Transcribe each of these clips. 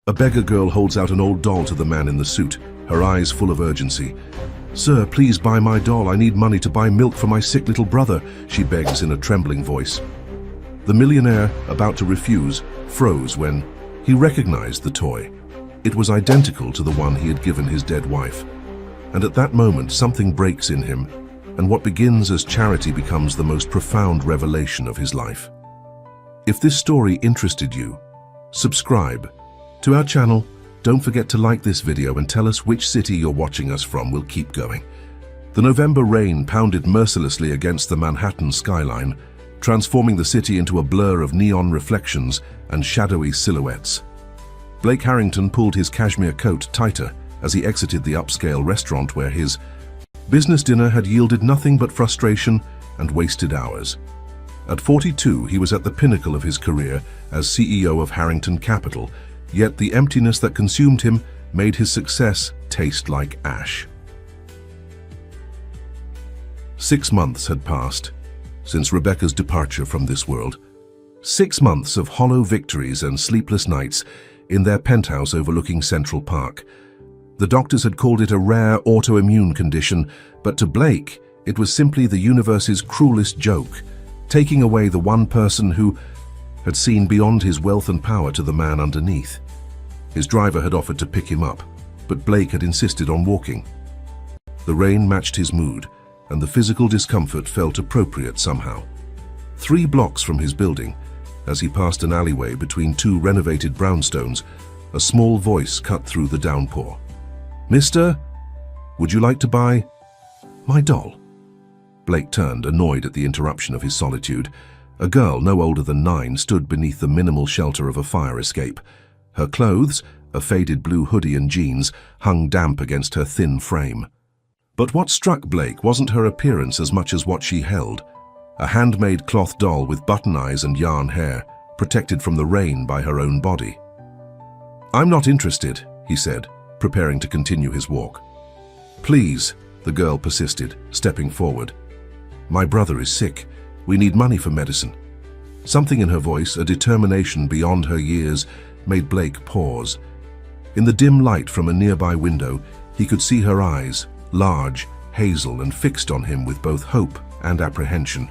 A beggar girl holds out an old doll to the man in the suit, her eyes full of urgency. "Sir, please buy my doll. I need money to buy milk for my sick little brother," she begs in a trembling voice. The millionaire, about to refuse, froze when he recognized the toy. It was identical to the one he had given his dead wife. And at that moment, something breaks in him, and what begins as charity becomes the most profound revelation of his life. If this story interested you, subscribe to our channel. Don't forget to like this video and tell us which city you're watching us from. We'll keep going. The November rain pounded mercilessly against the Manhattan skyline, transforming the city into a blur of neon reflections and shadowy silhouettes. Blake Harrington pulled his cashmere coat tighter as he exited the upscale restaurant where his business dinner had yielded nothing but frustration and wasted hours. At 42, he was at the pinnacle of his career as CEO of Harrington Capital, yet the emptiness that consumed him made his success taste like ash. 6 months had passed since Rebecca's departure from this world. 6 months of hollow victories and sleepless nights in their penthouse overlooking Central Park. The doctors had called it a rare autoimmune condition, but to Blake, it was simply the universe's cruelest joke, taking away the one person who had seen beyond his wealth and power to the man underneath. His driver had offered to pick him up, but Blake had insisted on walking. The rain matched his mood, and the physical discomfort felt appropriate somehow. 3 blocks from his building, as he passed an alleyway between 2 renovated brownstones, a small voice cut through the downpour. "Mister, would you like to buy my doll?" Blake turned, annoyed at the interruption of his solitude. A girl no older than 9 stood beneath the minimal shelter of a fire escape. Her clothes, a faded blue hoodie and jeans, hung damp against her thin frame. But what struck Blake wasn't her appearance as much as what she held. A handmade cloth doll with button eyes and yarn hair, protected from the rain by her own body. "I'm not interested," he said, preparing to continue his walk. "Please," the girl persisted, stepping forward. "My brother is sick. We need money for medicine." Something in her voice, a determination beyond her years, made Blake pause. In the dim light from a nearby window, he could see her eyes, large, hazel, and fixed on him with both hope and apprehension.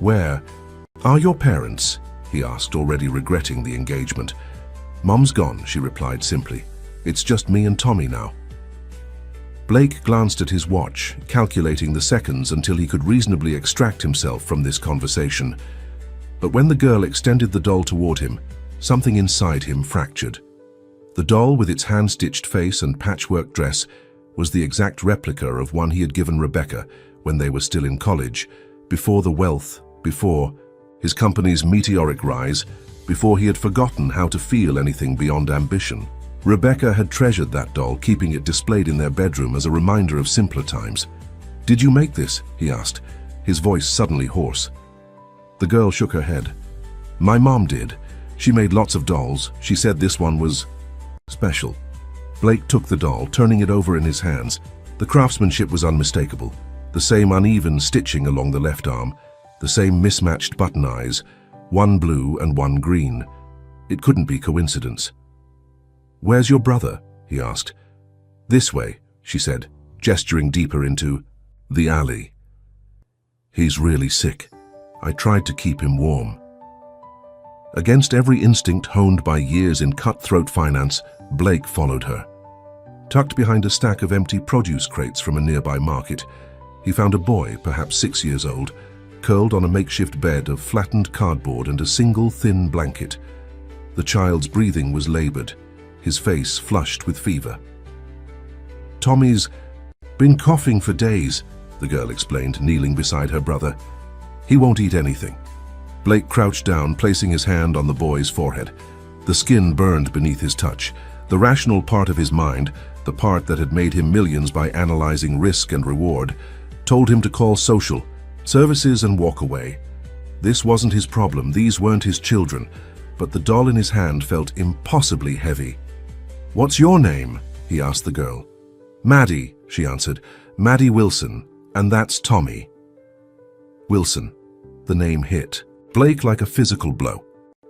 "Where are your parents?" he asked, already regretting the engagement. "Mom's gone," she replied simply. "It's just me and Tommy now." Blake glanced at his watch, calculating the seconds until he could reasonably extract himself from this conversation. But when the girl extended the doll toward him, something inside him fractured. The doll, with its hand-stitched face and patchwork dress, was the exact replica of one he had given Rebecca when they were still in college, before the wealth, before his company's meteoric rise, before he had forgotten how to feel anything beyond ambition. Rebecca had treasured that doll, keeping it displayed in their bedroom as a reminder of simpler times. "Did you make this?" he asked, his voice suddenly hoarse. The girl shook her head. "My mom did. She made lots of dolls. She said this one was special." Blake took the doll, turning it over in his hands. The craftsmanship was unmistakable. The same uneven stitching along the left arm, the same mismatched button eyes, one blue and one green. It couldn't be coincidence. "Where's your brother?" he asked. "This way," she said, gesturing deeper into the alley. "He's really sick. I tried to keep him warm." Against every instinct honed by years in cutthroat finance, Blake followed her. Tucked behind a stack of empty produce crates from a nearby market, he found a boy, perhaps 6 years old, curled on a makeshift bed of flattened cardboard and a single thin blanket. The child's breathing was labored, his face flushed with fever. "Tommy's been coughing for days," the girl explained, kneeling beside her brother. "He won't eat anything." Blake crouched down, placing his hand on the boy's forehead. The skin burned beneath his touch. The rational part of his mind, the part that had made him millions by analyzing risk and reward, told him to call social services and walk away. This wasn't his problem, these weren't his children, but the doll in his hand felt impossibly heavy. "What's your name?" he asked the girl. "Maddie," she answered. "Maddie Wilson, and that's Tommy." Wilson. The name hit Blake like a physical blow.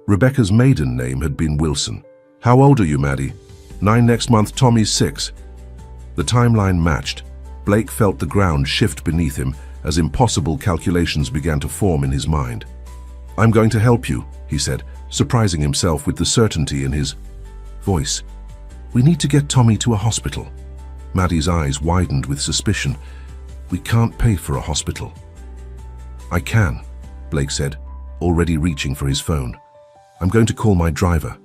Rebecca's maiden name had been Wilson. How old are you, Maddie? 9 next month, Tommy's 6. The timeline matched. Blake felt the ground shift beneath him as impossible calculations began to form in his mind. I'm going to help you, he said, surprising himself with the certainty in his voice. We need to get Tommy to a hospital. Maddie's eyes widened with suspicion. We can't pay for a hospital. I can, Blake said, already reaching for his phone. I'm going to call my driver.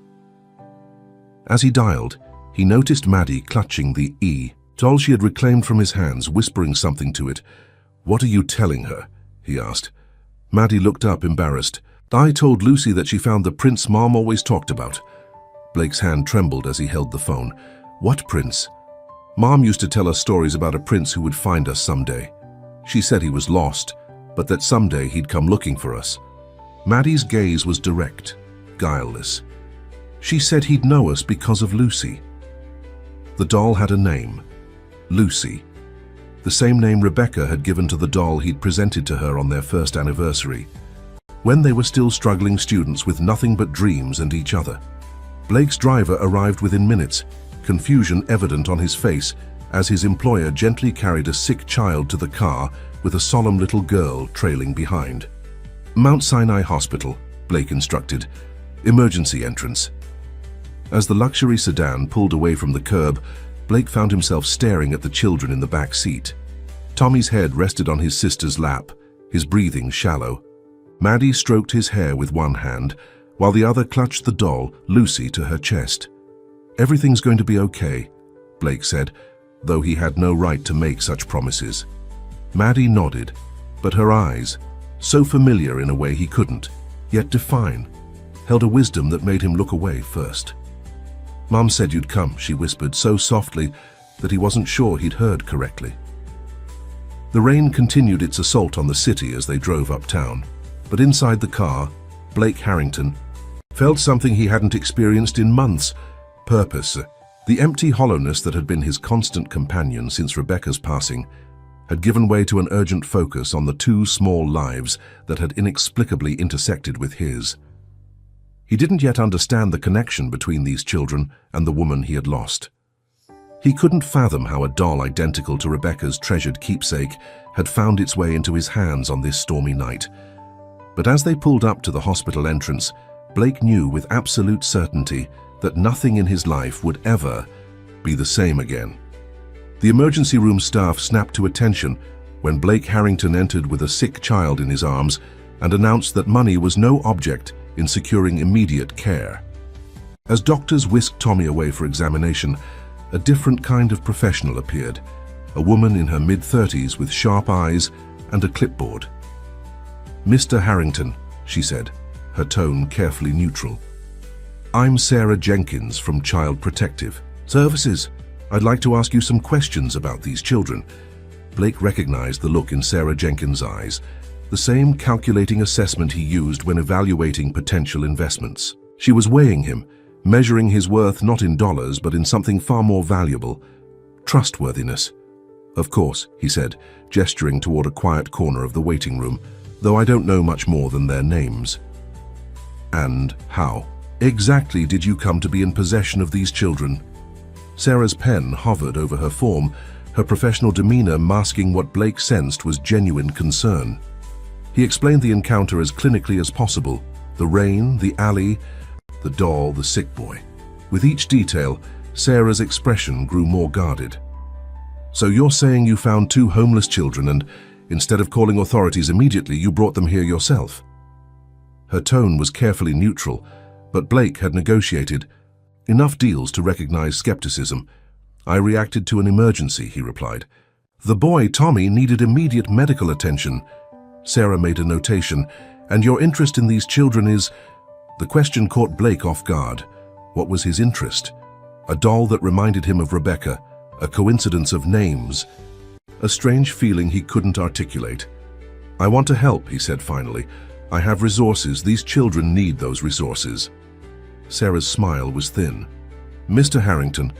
As he dialed, he noticed Maddie clutching the doll she had reclaimed from his hands, whispering something to it. What are you telling her? He asked. Maddie looked up, embarrassed. I told Lucy that she found the prince Mom always talked about. Blake's hand trembled as he held the phone. What prince? Mom used to tell us stories about a prince who would find us someday. She said he was lost, but that someday he'd come looking for us. Maddie's gaze was direct, guileless. She said he'd know us because of Lucy. The doll had a name, Lucy. The same name Rebecca had given to the doll he'd presented to her on their first anniversary, when they were still struggling students with nothing but dreams and each other. Blake's driver arrived within minutes, confusion evident on his face as his employer gently carried a sick child to the car with a solemn little girl trailing behind. Mount Sinai Hospital, Blake instructed. Emergency entrance. As the luxury sedan pulled away from the curb, Blake found himself staring at the children in the back seat. Tommy's head rested on his sister's lap, his breathing shallow. Maddie stroked his hair with one hand, while the other clutched the doll, Lucy, to her chest. Everything's going to be okay, Blake said, though he had no right to make such promises. Maddie nodded, but her eyes, so familiar in a way he couldn't, yet define, held a wisdom that made him look away first. Mom said you'd come, she whispered so softly that he wasn't sure he'd heard correctly. The rain continued its assault on the city as they drove uptown, but inside the car, Blake Harrington felt something he hadn't experienced in months. Purpose. The empty hollowness that had been his constant companion since Rebecca's passing had given way to an urgent focus on the two small lives that had inexplicably intersected with his. He didn't yet understand the connection between these children and the woman he had lost. He couldn't fathom how a doll identical to Rebecca's treasured keepsake had found its way into his hands on this stormy night. But as they pulled up to the hospital entrance, Blake knew with absolute certainty that nothing in his life would ever be the same again. The emergency room staff snapped to attention when Blake Harrington entered with a sick child in his arms and announced that money was no object in securing immediate care. As doctors whisked Tommy away for examination, a different kind of professional appeared, a woman in her mid-30s with sharp eyes and a clipboard. Mr. Harrington, she said, her tone carefully neutral. I'm Sarah Jenkins from Child Protective Services. I'd like to ask you some questions about these children. Blake recognized the look in Sarah Jenkins' eyes, the same calculating assessment he used when evaluating potential investments. She was weighing him, measuring his worth not in dollars but in something far more valuable, trustworthiness. Of course, he said, gesturing toward a quiet corner of the waiting room, though I don't know much more than their names. And how exactly did you come to be in possession of these children? Sarah's pen hovered over her form, her professional demeanor masking what Blake sensed was genuine concern. He explained the encounter as clinically as possible, the rain, the alley, the doll, the sick boy. With each detail, Sarah's expression grew more guarded. So you're saying you found two homeless children and, instead of calling authorities immediately, you brought them here yourself? Her tone was carefully neutral, but Blake had negotiated enough deals to recognize skepticism. I reacted to an emergency, he replied. The boy, Tommy, needed immediate medical attention. Sarah made a notation, and your interest in these children is... The question caught Blake off guard. What was his interest? A doll that reminded him of Rebecca, a coincidence of names, a strange feeling he couldn't articulate. I want to help, he said finally. I have resources. These children need those resources. Sarah's smile was thin. Mr. Harrington,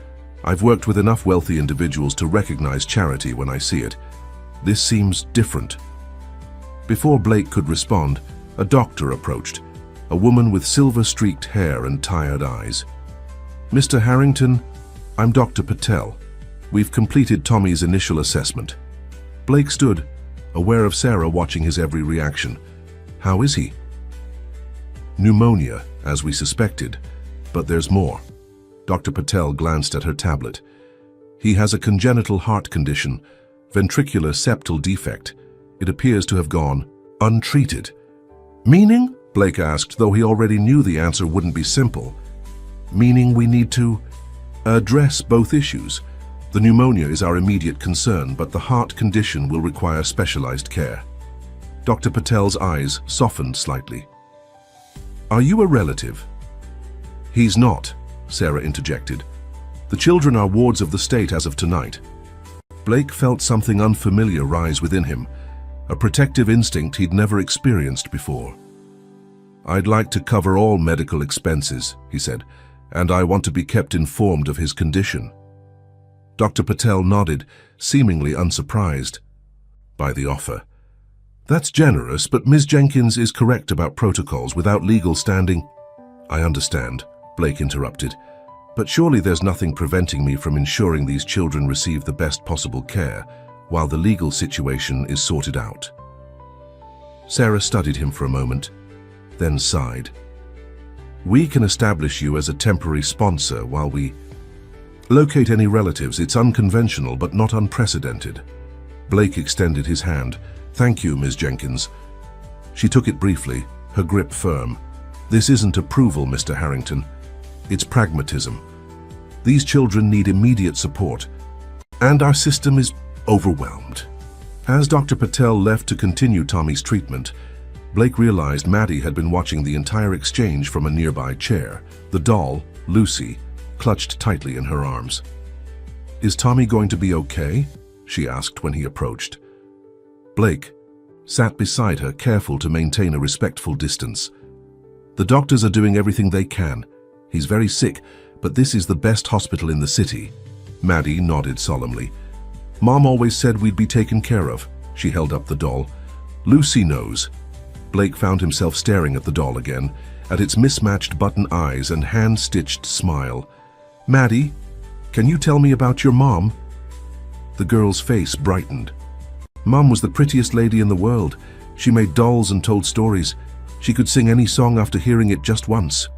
I've worked with enough wealthy individuals to recognize charity when I see it. This seems different. Before Blake could respond, a doctor approached, a woman with silver-streaked hair and tired eyes. Mr. Harrington, I'm Dr. Patel. We've completed Tommy's initial assessment. Blake stood, aware of Sarah watching his every reaction. How is he? Pneumonia, as we suspected, but there's more. Dr. Patel glanced at her tablet. He has a congenital heart condition, ventricular septal defect. It appears to have gone untreated. Meaning? Blake asked, though he already knew the answer wouldn't be simple. Meaning we need to address both issues. The pneumonia is our immediate concern, but the heart condition will require specialized care. Dr. Patel's eyes softened slightly. Are you a relative? He's not, Sarah interjected. The children are wards of the state as of tonight. Blake felt something unfamiliar rise within him, a protective instinct he'd never experienced before. I'd like to cover all medical expenses, he said, and I want to be kept informed of his condition. Dr. Patel nodded, seemingly unsurprised by the offer. That's generous, but Ms. Jenkins is correct about protocols without legal standing. I understand, Blake interrupted, but surely there's nothing preventing me from ensuring these children receive the best possible care while the legal situation is sorted out. Sarah studied him for a moment, then sighed. We can establish you as a temporary sponsor while we locate any relatives. It's unconventional but not unprecedented. Blake extended his hand. Thank you, Ms. Jenkins. She took it briefly, her grip firm. This isn't approval, Mr. Harrington. It's pragmatism. These children need immediate support, and our system is overwhelmed. As Dr. Patel left to continue Tommy's treatment, Blake realized Maddie had been watching the entire exchange from a nearby chair, the doll, Lucy, clutched tightly in her arms. Is Tommy going to be okay? She asked when he approached. Blake sat beside her, careful to maintain a respectful distance. The doctors are doing everything they can. He's very sick, but this is the best hospital in the city. Maddie nodded solemnly. Mom always said we'd be taken care of. She held up the doll. Lucy knows. Blake found himself staring at the doll again, at its mismatched button eyes and hand-stitched smile. Maddie, can you tell me about your mom? The girl's face brightened. Mom was the prettiest lady in the world. She made dolls and told stories. She could sing any song after hearing it just once.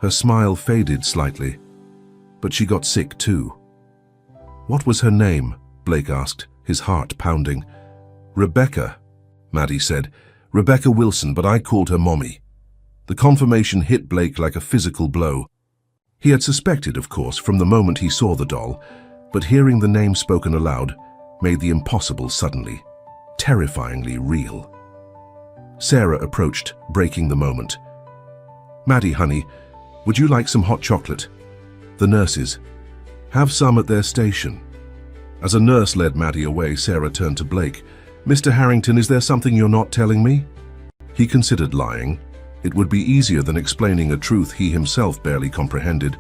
Her smile faded slightly, but she got sick too. What was her name? Blake asked, his heart pounding. Rebecca, Maddie said. Rebecca Wilson, but I called her Mommy. The confirmation hit Blake like a physical blow. He had suspected, of course, from the moment he saw the doll, but hearing the name spoken aloud made the impossible suddenly, terrifyingly real. Sarah approached, breaking the moment. Maddie, honey, would you like some hot chocolate? The nurses. Have some at their station. As a nurse led Maddie away, Sarah turned to Blake. Mr. Harrington, is there something you're not telling me? He considered lying. It would be easier than explaining a truth he himself barely comprehended.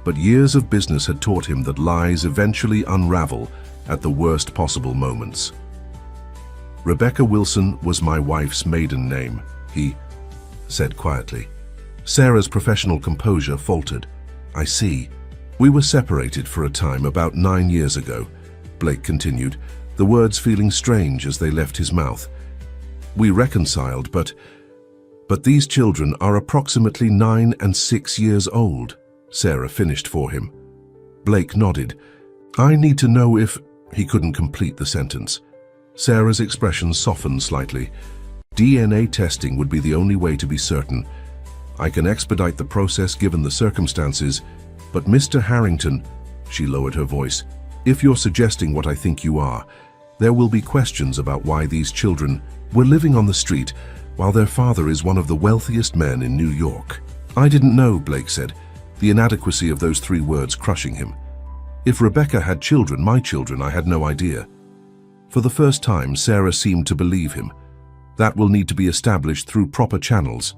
But years of business had taught him that lies eventually unravel at the worst possible moments. Rebecca Wilson was my wife's maiden name, he said quietly. Sarah's professional composure faltered. I see. We were separated for a time about 9 years ago, Blake continued, the words feeling strange as they left his mouth. We reconciled, but these children are approximately 9 and 6 years old, Sarah finished for him. Blake nodded. I need to know if... He couldn't complete the sentence. Sarah's expression softened slightly. DNA testing would be the only way to be certain. I can expedite the process given the circumstances, but Mr. Harrington, she lowered her voice, if you're suggesting what I think you are, there will be questions about why these children were living on the street while their father is one of the wealthiest men in New York. I didn't know, Blake said, the inadequacy of those 3 words crushing him. If Rebecca had children, my children, I had no idea. For the first time, Sarah seemed to believe him. That will need to be established through proper channels.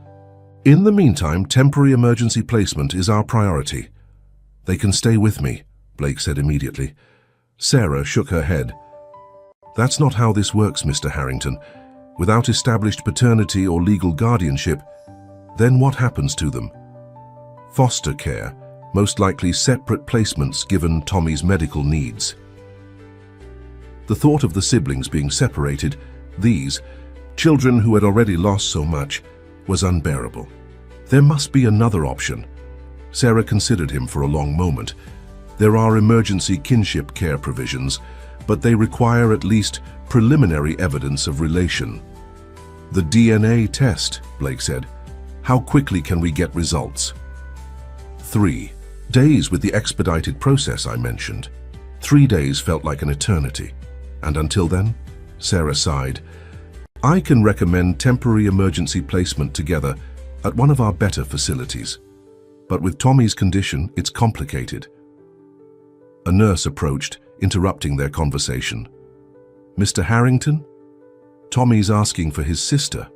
In the meantime, temporary emergency placement is our priority. They can stay with me, Blake said immediately. Sarah shook her head. That's not how this works, Mr. Harrington. Without established paternity or legal guardianship, then what happens to them? Foster care, most likely separate placements given Tommy's medical needs. The thought of the siblings being separated, these children who had already lost so much, was unbearable. There must be another option. Sarah considered him for a long moment. There are emergency kinship care provisions, but they require at least preliminary evidence of relation. The DNA test, Blake said. How quickly can we get results? 3 days with the expedited process I mentioned. 3 days felt like an eternity. And until then, Sarah sighed. I can recommend temporary emergency placement together at one of our better facilities. But with Tommy's condition, it's complicated. A nurse approached, interrupting their conversation. Mr. Harrington? Tommy's asking for his sister.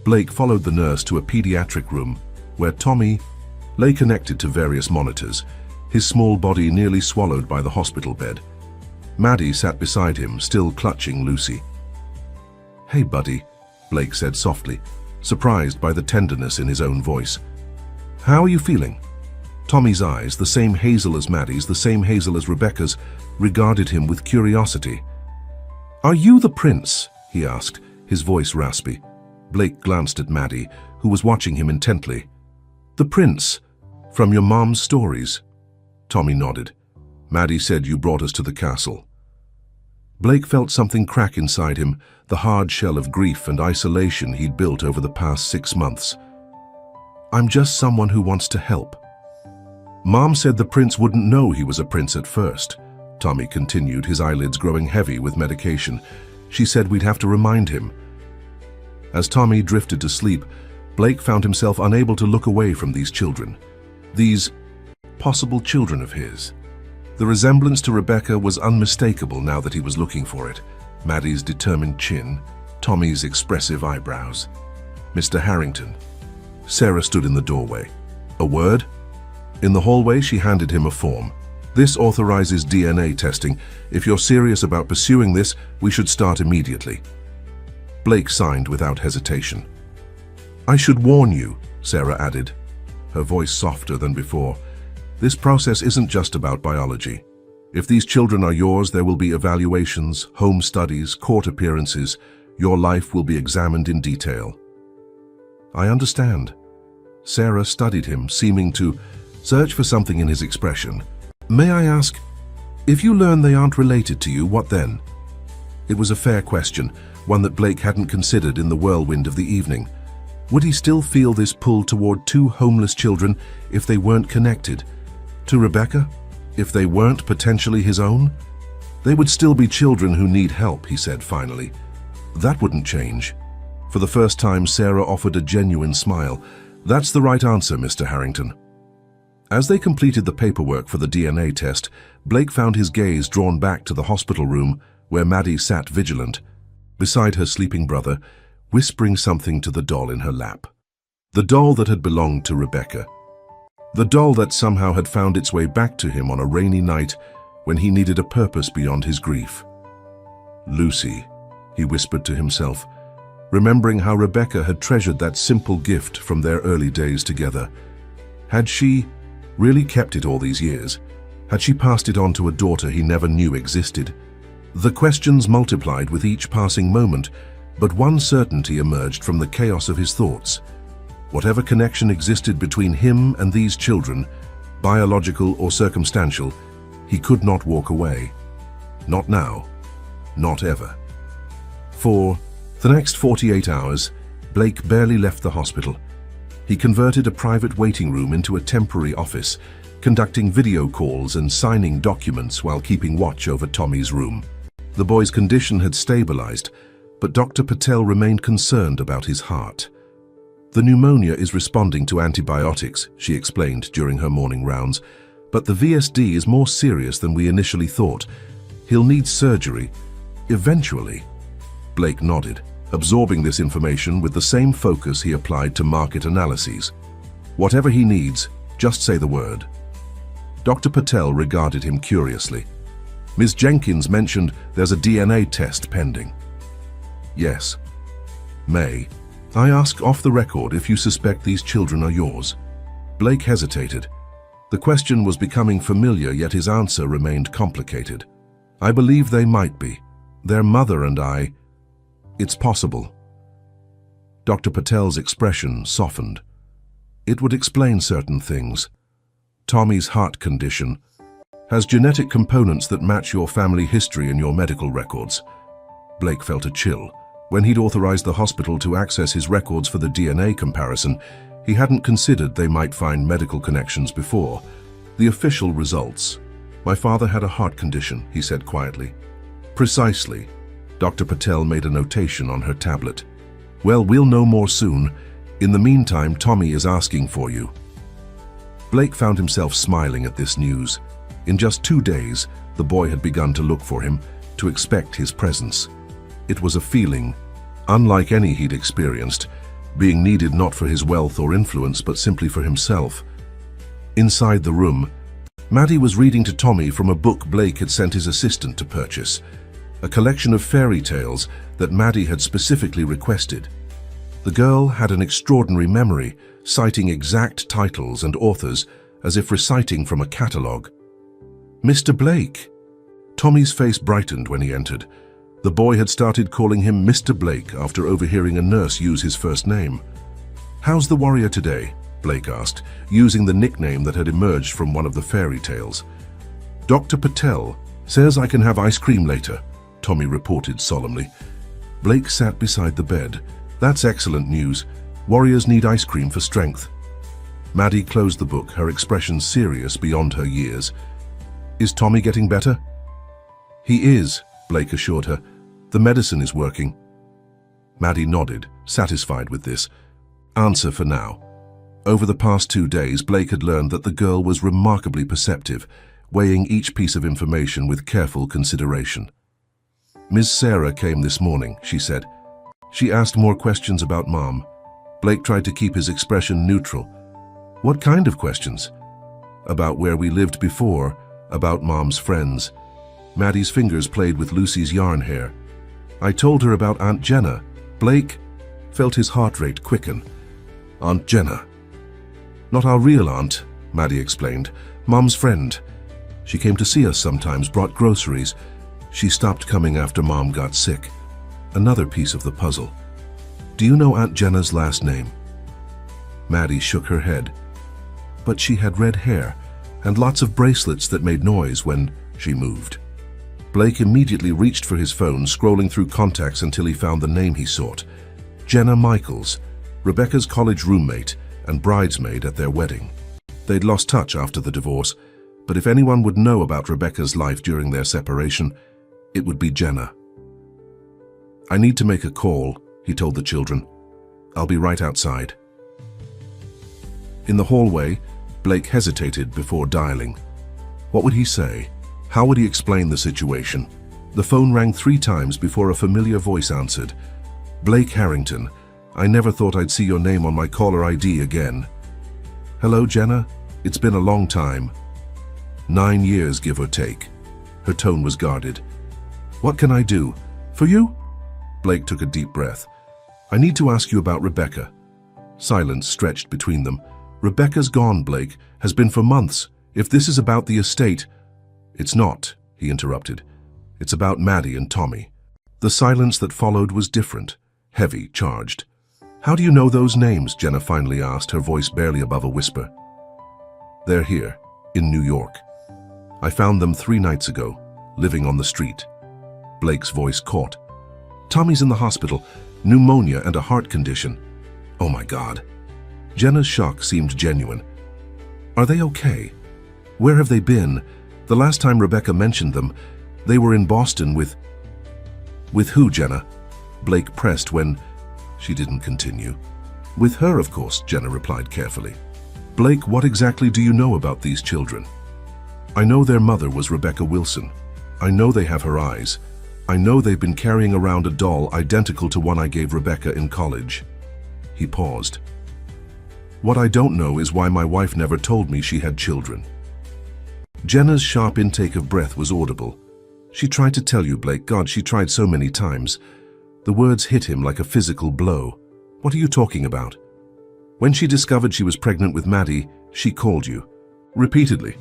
Blake followed the nurse to a pediatric room where Tommy lay connected to various monitors, his small body nearly swallowed by the hospital bed. Maddie sat beside him, still clutching Lucy. Hey, buddy, Blake said softly, surprised by the tenderness in his own voice. How are you feeling? Tommy's eyes, the same hazel as Maddie's, the same hazel as Rebecca's, regarded him with curiosity. Are you the prince? He asked, his voice raspy. Blake glanced at Maddie, who was watching him intently. The prince, from your mom's stories. Tommy nodded. Maddie said you brought us to the castle. Blake felt something crack inside him, the hard shell of grief and isolation he'd built over the past 6 months. I'm just someone who wants to help. Mom said the prince wouldn't know he was a prince at first. Tommy continued, his eyelids growing heavy with medication. She said we'd have to remind him. As Tommy drifted to sleep, Blake found himself unable to look away from these children. These possible children of his. The resemblance to Rebecca was unmistakable now that he was looking for it. Maddie's determined chin, Tommy's expressive eyebrows. Mr. Harrington. Sarah stood in the doorway. A word? In the hallway, she handed him a form. This authorizes DNA testing. If you're serious about pursuing this, we should start immediately. Blake signed without hesitation. I should warn you, Sarah added, her voice softer than before. This process isn't just about biology. If these children are yours, there will be evaluations, home studies, court appearances. Your life will be examined in detail. I understand. Sarah studied him, seeming to search for something in his expression. May I ask, if you learn they aren't related to you, what then? It was a fair question, one that Blake hadn't considered in the whirlwind of the evening. Would he still feel this pull toward 2 homeless children if they weren't connected? To Rebecca, if they weren't potentially his own? They would still be children who need help, he said finally. That wouldn't change. For the first time, Sarah offered a genuine smile. That's the right answer, Mr. Harrington. As they completed the paperwork for the DNA test, Blake found his gaze drawn back to the hospital room where Maddie sat vigilant, beside her sleeping brother, whispering something to the doll in her lap. The doll that had belonged to Rebecca. The doll that somehow had found its way back to him on a rainy night when he needed a purpose beyond his grief. Lucy, he whispered to himself, remembering how Rebecca had treasured that simple gift from their early days together. Had she really kept it all these years? Had she passed it on to a daughter he never knew existed? The questions multiplied with each passing moment, but one certainty emerged from the chaos of his thoughts. Whatever connection existed between him and these children, biological or circumstantial, he could not walk away. Not now. Not ever. For the next 48 hours, Blake barely left the hospital. He converted a private waiting room into a temporary office, conducting video calls and signing documents while keeping watch over Tommy's room. The boy's condition had stabilized, but Dr. Patel remained concerned about his heart. The pneumonia is responding to antibiotics, she explained during her morning rounds, but the VSD is more serious than we initially thought. He'll need surgery, eventually. Blake nodded, absorbing this information with the same focus he applied to market analyses. Whatever he needs, just say the word. Dr. Patel regarded him curiously. Ms. Jenkins mentioned there's a DNA test pending. Yes. May I ask off the record if you suspect these children are yours? Blake hesitated, The question was becoming familiar, yet his answer remained complicated. I believe they might be. Their mother and I. It's possible. Dr. Patel's expression softened. It would explain certain things. Tommy's heart condition has genetic components that match your family history and your medical records. Blake felt a chill. When he'd authorized the hospital to access his records for the DNA comparison, he hadn't considered they might find medical connections before. The official results. My father had a heart condition, he said quietly. Precisely. Dr. Patel made a notation on her tablet. Well, we'll know more soon. In the meantime, Tommy is asking for you. Blake found himself smiling at this news. In just 2 days, the boy had begun to look for him, to expect his presence. It was a feeling, unlike any he'd experienced, being needed not for his wealth or influence, but simply for himself. Inside the room, Maddie was reading to Tommy from a book Blake had sent his assistant to purchase, a collection of fairy tales that Maddie had specifically requested. The girl had an extraordinary memory, citing exact titles and authors as if reciting from a catalogue. Mr. Blake. Tommy's face brightened when he entered. The boy had started calling him Mr. Blake after overhearing a nurse use his first name. How's the warrior today? Blake asked, using the nickname that had emerged from one of the fairy tales. Dr. Patel says I can have ice cream later, Tommy reported solemnly. Blake sat beside the bed. That's excellent news. Warriors need ice cream for strength. Maddie closed the book, her expression serious beyond her years. Is Tommy getting better? He is, Blake assured her. The medicine is working. Maddie nodded, satisfied with this. Answer for now. Over the past 2 days, Blake had learned that the girl was remarkably perceptive, weighing each piece of information with careful consideration. Ms. Sarah came this morning, she said. She asked more questions about Mom. Blake tried to keep his expression neutral. What kind of questions? About where we lived before, about Mom's friends. Maddie's fingers played with Lucy's yarn hair. I told her about Aunt Jenna. Blake felt his heart rate quicken. Aunt Jenna. Not our real aunt, Maddie explained. Mom's friend. She came to see us sometimes, brought groceries. She stopped coming after Mom got sick. Another piece of the puzzle. Do you know Aunt Jenna's last name? Maddie shook her head. But she had red hair and lots of bracelets that made noise when she moved. Blake immediately reached for his phone, scrolling through contacts until he found the name he sought. Jenna Michaels, Rebecca's college roommate and bridesmaid at their wedding. They'd lost touch after the divorce, but if anyone would know about Rebecca's life during their separation, it would be Jenna. I need to make a call, he told the children. I'll be right outside. In the hallway, Blake hesitated before dialing. What would he say? How would he explain the situation? The phone rang 3 times before a familiar voice answered. Blake Harrington, I never thought I'd see your name on my caller ID again. Hello, Jenna? It's been a long time. 9 years, give or take. Her tone was guarded. What can I do? For you? Blake took a deep breath. I need to ask you about Rebecca. Silence stretched between them. Rebecca's gone, Blake. Has been for months. If this is about the estate... It's not, he interrupted. It's about Maddie and Tommy. The silence that followed was different, heavy, charged. How do you know those names? Jenna finally asked, her voice barely above a whisper. They're here, in New York. I found them 3 nights ago, living on the street. Blake's voice caught. Tommy's in the hospital, pneumonia and a heart condition. Oh my God. Jenna's shock seemed genuine. Are they okay? Where have they been? The last time Rebecca mentioned them, they were in Boston with... With who, Jenna? Blake pressed when... She didn't continue. With her, of course, Jenna replied carefully. Blake, what exactly do you know about these children? I know their mother was Rebecca Wilson. I know they have her eyes. I know they've been carrying around a doll identical to one I gave Rebecca in college. He paused. What I don't know is why my wife never told me she had children. Jenna's sharp intake of breath was audible. She tried to tell you, Blake. God, she tried so many times. The words hit him like a physical blow. What are you talking about? When she discovered she was pregnant with Maddie, she called you. Repeatedly.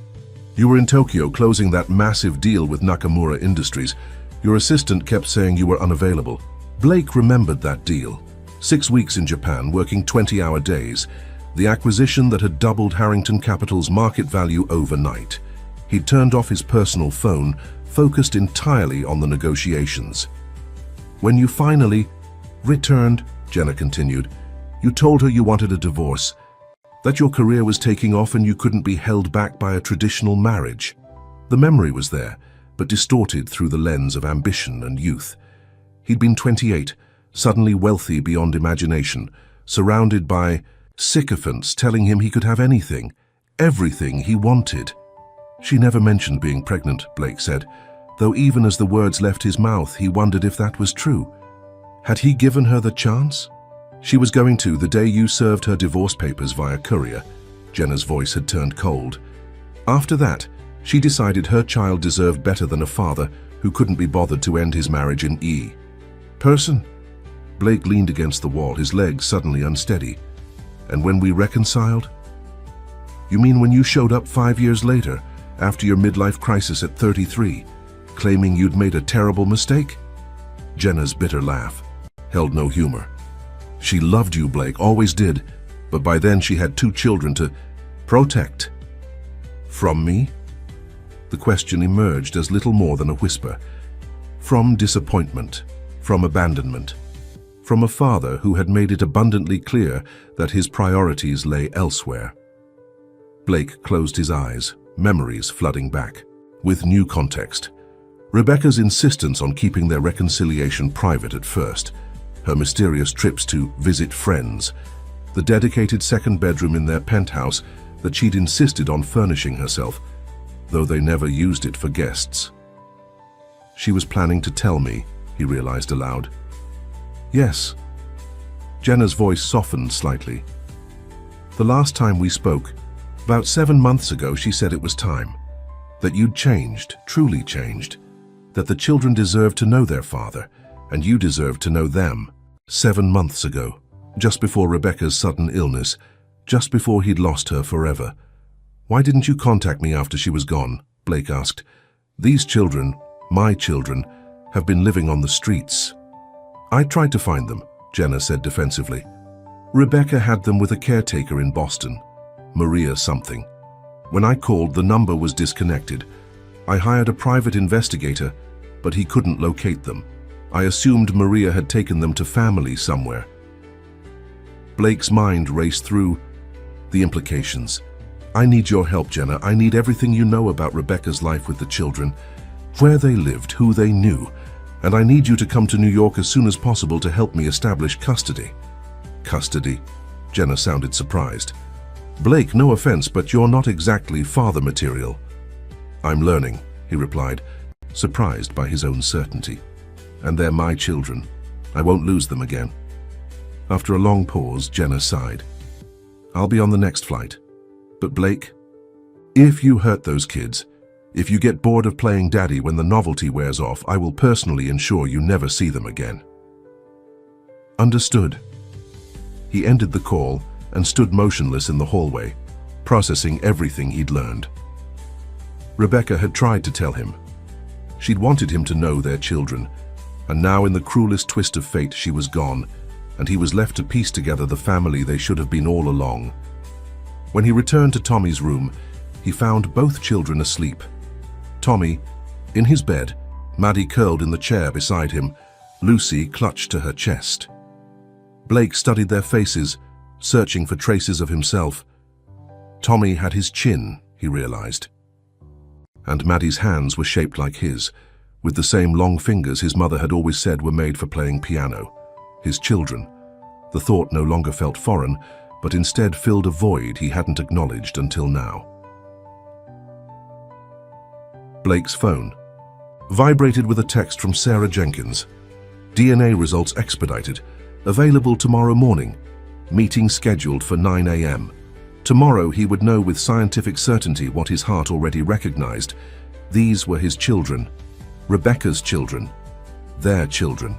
You were in Tokyo closing that massive deal with Nakamura Industries. Your assistant kept saying you were unavailable. Blake remembered that deal. 6 weeks in Japan, working 20-hour days. The acquisition that had doubled Harrington Capital's market value overnight. He'd turned off his personal phone, focused entirely on the negotiations. When you finally returned, Jenna continued, you told her you wanted a divorce, that your career was taking off and you couldn't be held back by a traditional marriage. The memory was there, but distorted through the lens of ambition and youth. He'd been 28, suddenly wealthy beyond imagination, surrounded by sycophants telling him he could have anything, everything he wanted. She never mentioned being pregnant, Blake said, though even as the words left his mouth, he wondered if that was true. Had he given her the chance? She was going to the day you served her divorce papers via courier. Jenna's voice had turned cold. After that, she decided her child deserved better than a father who couldn't be bothered to end his marriage in person. Blake leaned against the wall, his legs suddenly unsteady. And when we reconciled? You mean when you showed up 5 years later, after your midlife crisis at 33, claiming you'd made a terrible mistake? Jenna's bitter laugh held no humor. She loved you, Blake, always did, but by then she had 2 children to protect. From me? The question emerged as little more than a whisper. From disappointment, from abandonment, from a father who had made it abundantly clear that his priorities lay elsewhere. Blake closed his eyes, memories flooding back. With new context. Rebecca's insistence on keeping their reconciliation private at first, her mysterious trips to visit friends, the dedicated second bedroom in their penthouse that she'd insisted on furnishing herself, though they never used it for guests. She was planning to tell me, he realized aloud. Yes. Jenna's voice softened slightly. The last time we spoke, about 7 months ago, she said it was time. That you'd changed, truly changed. That the children deserved to know their father, and you deserved to know them. 7 months ago, just before Rebecca's sudden illness, just before he'd lost her forever. Why didn't you contact me after she was gone? Blake asked. These children, my children, have been living on the streets. I tried to find them, Jenna said defensively. Rebecca had them with a caretaker in Boston, Maria something. When I called, the number was disconnected. I hired a private investigator, but he couldn't locate them. I assumed Maria had taken them to family somewhere. Blake's mind raced through the implications. I need your help, Jenna. I need everything you know about Rebecca's life with the children, where they lived, who they knew, and I need you to come to New York as soon as possible to help me establish custody. Custody? Jenna sounded surprised. Blake, no offense, but you're not exactly father material. I'm learning, he replied, surprised by his own certainty. And they're my children. I won't lose them again. After a long pause, Jenna sighed. I'll be on the next flight. But Blake, if you hurt those kids, if you get bored of playing daddy when the novelty wears off, I will personally ensure you never see them again. Understood. He ended the call and stood motionless in the hallway, processing everything he'd learned. Rebecca had tried to tell him. She'd wanted him to know their children, and now in the cruelest twist of fate she was gone, and he was left to piece together the family they should have been all along. When he returned to Tommy's room, he found both children asleep. Tommy, in his bed, Maddie curled in the chair beside him, Lucy clutched to her chest. Blake studied their faces, searching for traces of himself. Tommy had his chin, he realized. And Maddie's hands were shaped like his, with the same long fingers his mother had always said were made for playing piano. His children. The thought no longer felt foreign, but instead filled a void he hadn't acknowledged until now. Blake's phone vibrated with a text from Sarah Jenkins. DNA results expedited. Available tomorrow morning. Meeting scheduled for 9 a.m. Tomorrow he would know with scientific certainty what his heart already recognized. These were his children. Rebecca's children. Their children.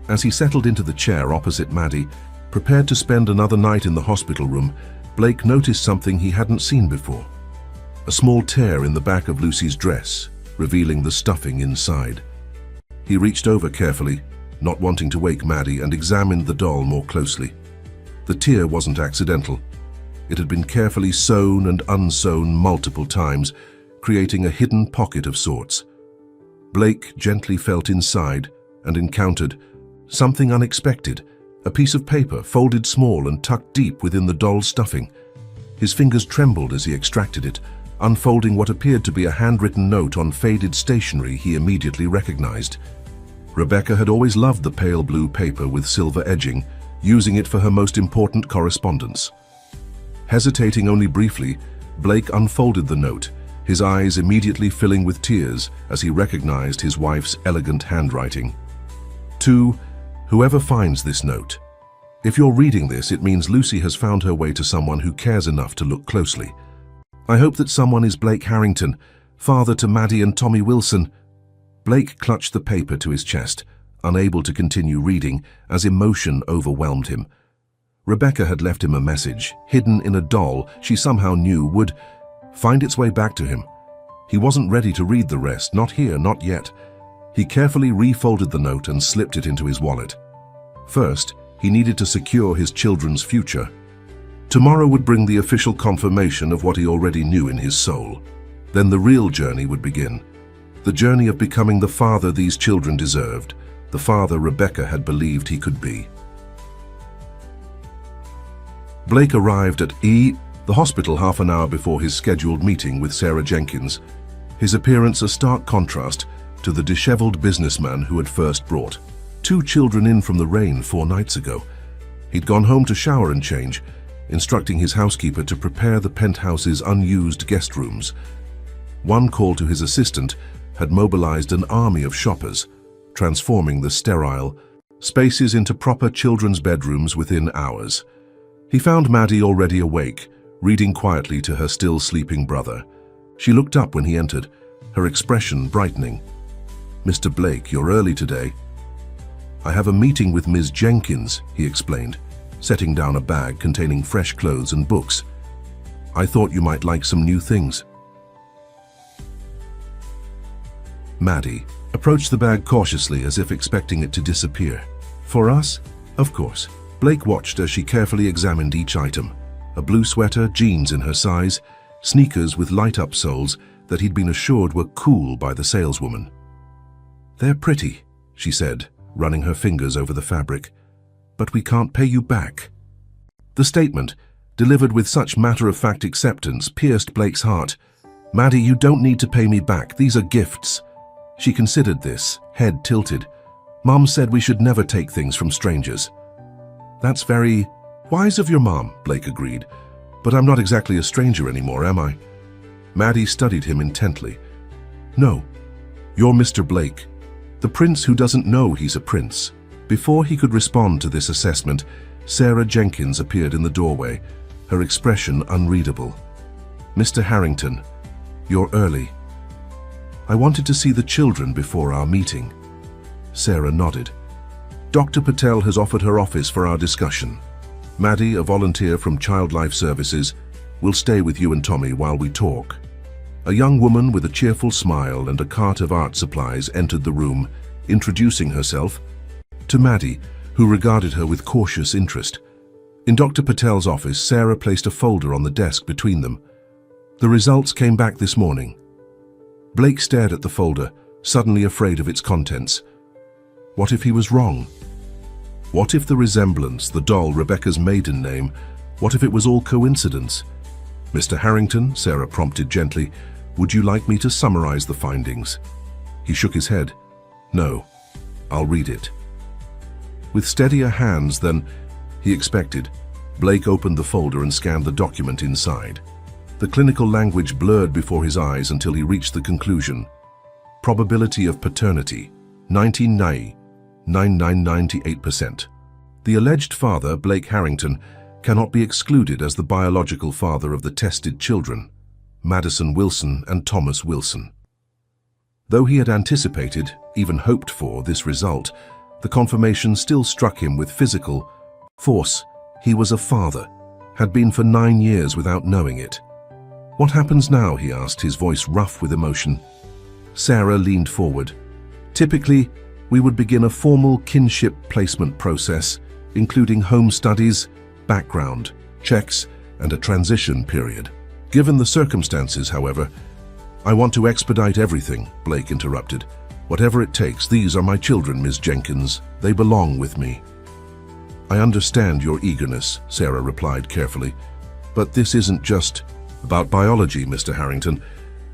As he settled into the chair opposite Maddie, prepared to spend another night in the hospital room, Blake noticed something he hadn't seen before. a small tear in the back of Lucy's dress, revealing the stuffing inside. He reached over carefully, not wanting to wake Maddie, and examined the doll more closely. The tear wasn't accidental. It had been carefully sewn and unsewn multiple times, creating a hidden pocket of sorts. Blake gently felt inside and encountered something unexpected, a piece of paper folded small and tucked deep within the doll's stuffing. His fingers trembled as he extracted it, unfolding what appeared to be a handwritten note on faded stationery he immediately recognized. Rebecca had always loved the pale blue paper with silver edging, using it for her most important correspondence. Hesitating only briefly, Blake unfolded the note, his eyes immediately filling with tears as he recognized his wife's elegant handwriting. To whoever finds this note. If you're reading this, it means Lucy has found her way to someone who cares enough to look closely. I hope that someone is Blake Harrington, father to Maddie and Tommy Wilson. Blake clutched the paper to his chest, unable to continue reading as emotion overwhelmed him. Rebecca had left him a message, hidden in a doll she somehow knew would find its way back to him. He wasn't ready to read the rest, not here, not yet. He carefully refolded the note and slipped it into his wallet. First, he needed to secure his children's future. Tomorrow would bring the official confirmation of what he already knew in his soul. Then the real journey would begin. The journey of becoming the father these children deserved, the father Rebecca had believed he could be. Blake arrived at the hospital half an hour before his scheduled meeting with Sarah Jenkins, his appearance a stark contrast to the disheveled businessman who had first brought 2 children in from the rain 4 nights ago. He'd gone home to shower and change, instructing his housekeeper to prepare the penthouse's unused guest rooms. One call to his assistant had mobilized an army of shoppers, transforming the sterile spaces into proper children's bedrooms within hours. He found Maddie already awake, reading quietly to her still sleeping brother. She looked up when he entered, her expression brightening. "Mr. Blake, you're early today." "I have a meeting with Ms. Jenkins," he explained, setting down a bag containing fresh clothes and books. "I thought you might like some new things." Maddie approached the bag cautiously as if expecting it to disappear. "For us? Of course." Blake watched as she carefully examined each item. A blue sweater, jeans in her size, sneakers with light-up soles that he'd been assured were cool by the saleswoman. "They're pretty," she said, running her fingers over the fabric. "But we can't pay you back." The statement, delivered with such matter-of-fact acceptance, pierced Blake's heart. "Maddie, you don't need to pay me back. These are gifts." She considered this, head tilted. "Mom said we should never take things from strangers." "That's very wise of your mom," Blake agreed. "But I'm not exactly a stranger anymore, am I?" Maddie studied him intently. "No, you're Mr. Blake, the prince who doesn't know he's a prince." Before he could respond to this assessment, Sarah Jenkins appeared in the doorway, her expression unreadable. "Mr. Harrington, you're early. I wanted to see the children before our meeting." Sarah nodded. "Dr. Patel has offered her office for our discussion. Maddie, a volunteer from Child Life Services, will stay with you and Tommy while we talk." A young woman with a cheerful smile and a cart of art supplies entered the room, introducing herself to Maddie, who regarded her with cautious interest. In Dr. Patel's office, Sarah placed a folder on the desk between them. "The results came back this morning." Blake stared at the folder, suddenly afraid of its contents. What if he was wrong? What if the resemblance, the doll, Rebecca's maiden name, what if it was all coincidence? "Mr. Harrington," Sarah prompted gently, "would you like me to summarize the findings?" He shook his head. "No, I'll read it." With steadier hands than he expected, Blake opened the folder and scanned the document inside. The clinical language blurred before his eyes until he reached the conclusion. Probability of paternity, 99.98%. The alleged father, Blake Harrington, cannot be excluded as the biological father of the tested children, Madison Wilson and Thomas Wilson. Though he had anticipated, even hoped for, this result, the confirmation still struck him with physical force. He was a father, had been for 9 years without knowing it. "What happens now?" he asked, his voice rough with emotion. Sarah leaned forward. "Typically, we would begin a formal kinship placement process, including home studies, background checks, and a transition period. Given the circumstances, however, I want to expedite everything," Blake interrupted. "Whatever it takes, these are my children, Ms. Jenkins. They belong with me." "I understand your eagerness," Sarah replied carefully. "But this isn't just about biology, Mr. Harrington.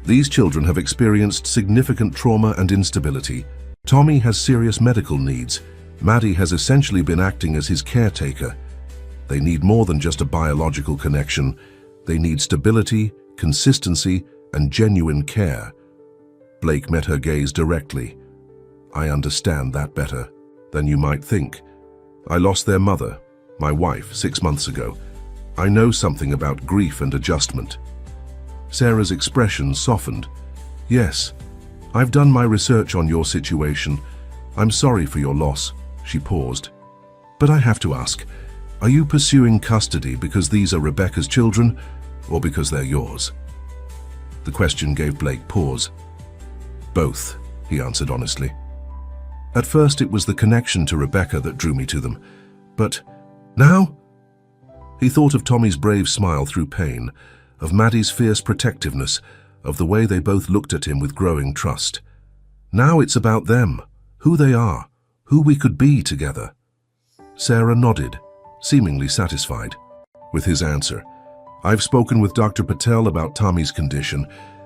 These children have experienced significant trauma and instability. Tommy has serious medical needs. Maddie has essentially been acting as his caretaker. They need more than just a biological connection. They need stability, consistency, and genuine care." Blake met her gaze directly. "I understand that better than you might think. I lost their mother, my wife, 6 months ago. I know something about grief and adjustment." Sarah's expression softened. "Yes, I've done my research on your situation. I'm sorry for your loss." She paused. "But I have to ask, are you pursuing custody because these are Rebecca's children, or because they're yours?" The question gave Blake pause. "Both," he answered honestly. "At first it was the connection to Rebecca that drew me to them. But now?" He thought of Tommy's brave smile through pain, of Maddie's fierce protectiveness, of the way they both looked at him with growing trust. "Now it's about them, who they are, who we could be together." Sarah nodded, seemingly satisfied with his answer. "I've spoken with Dr. Patel about Tommy's condition.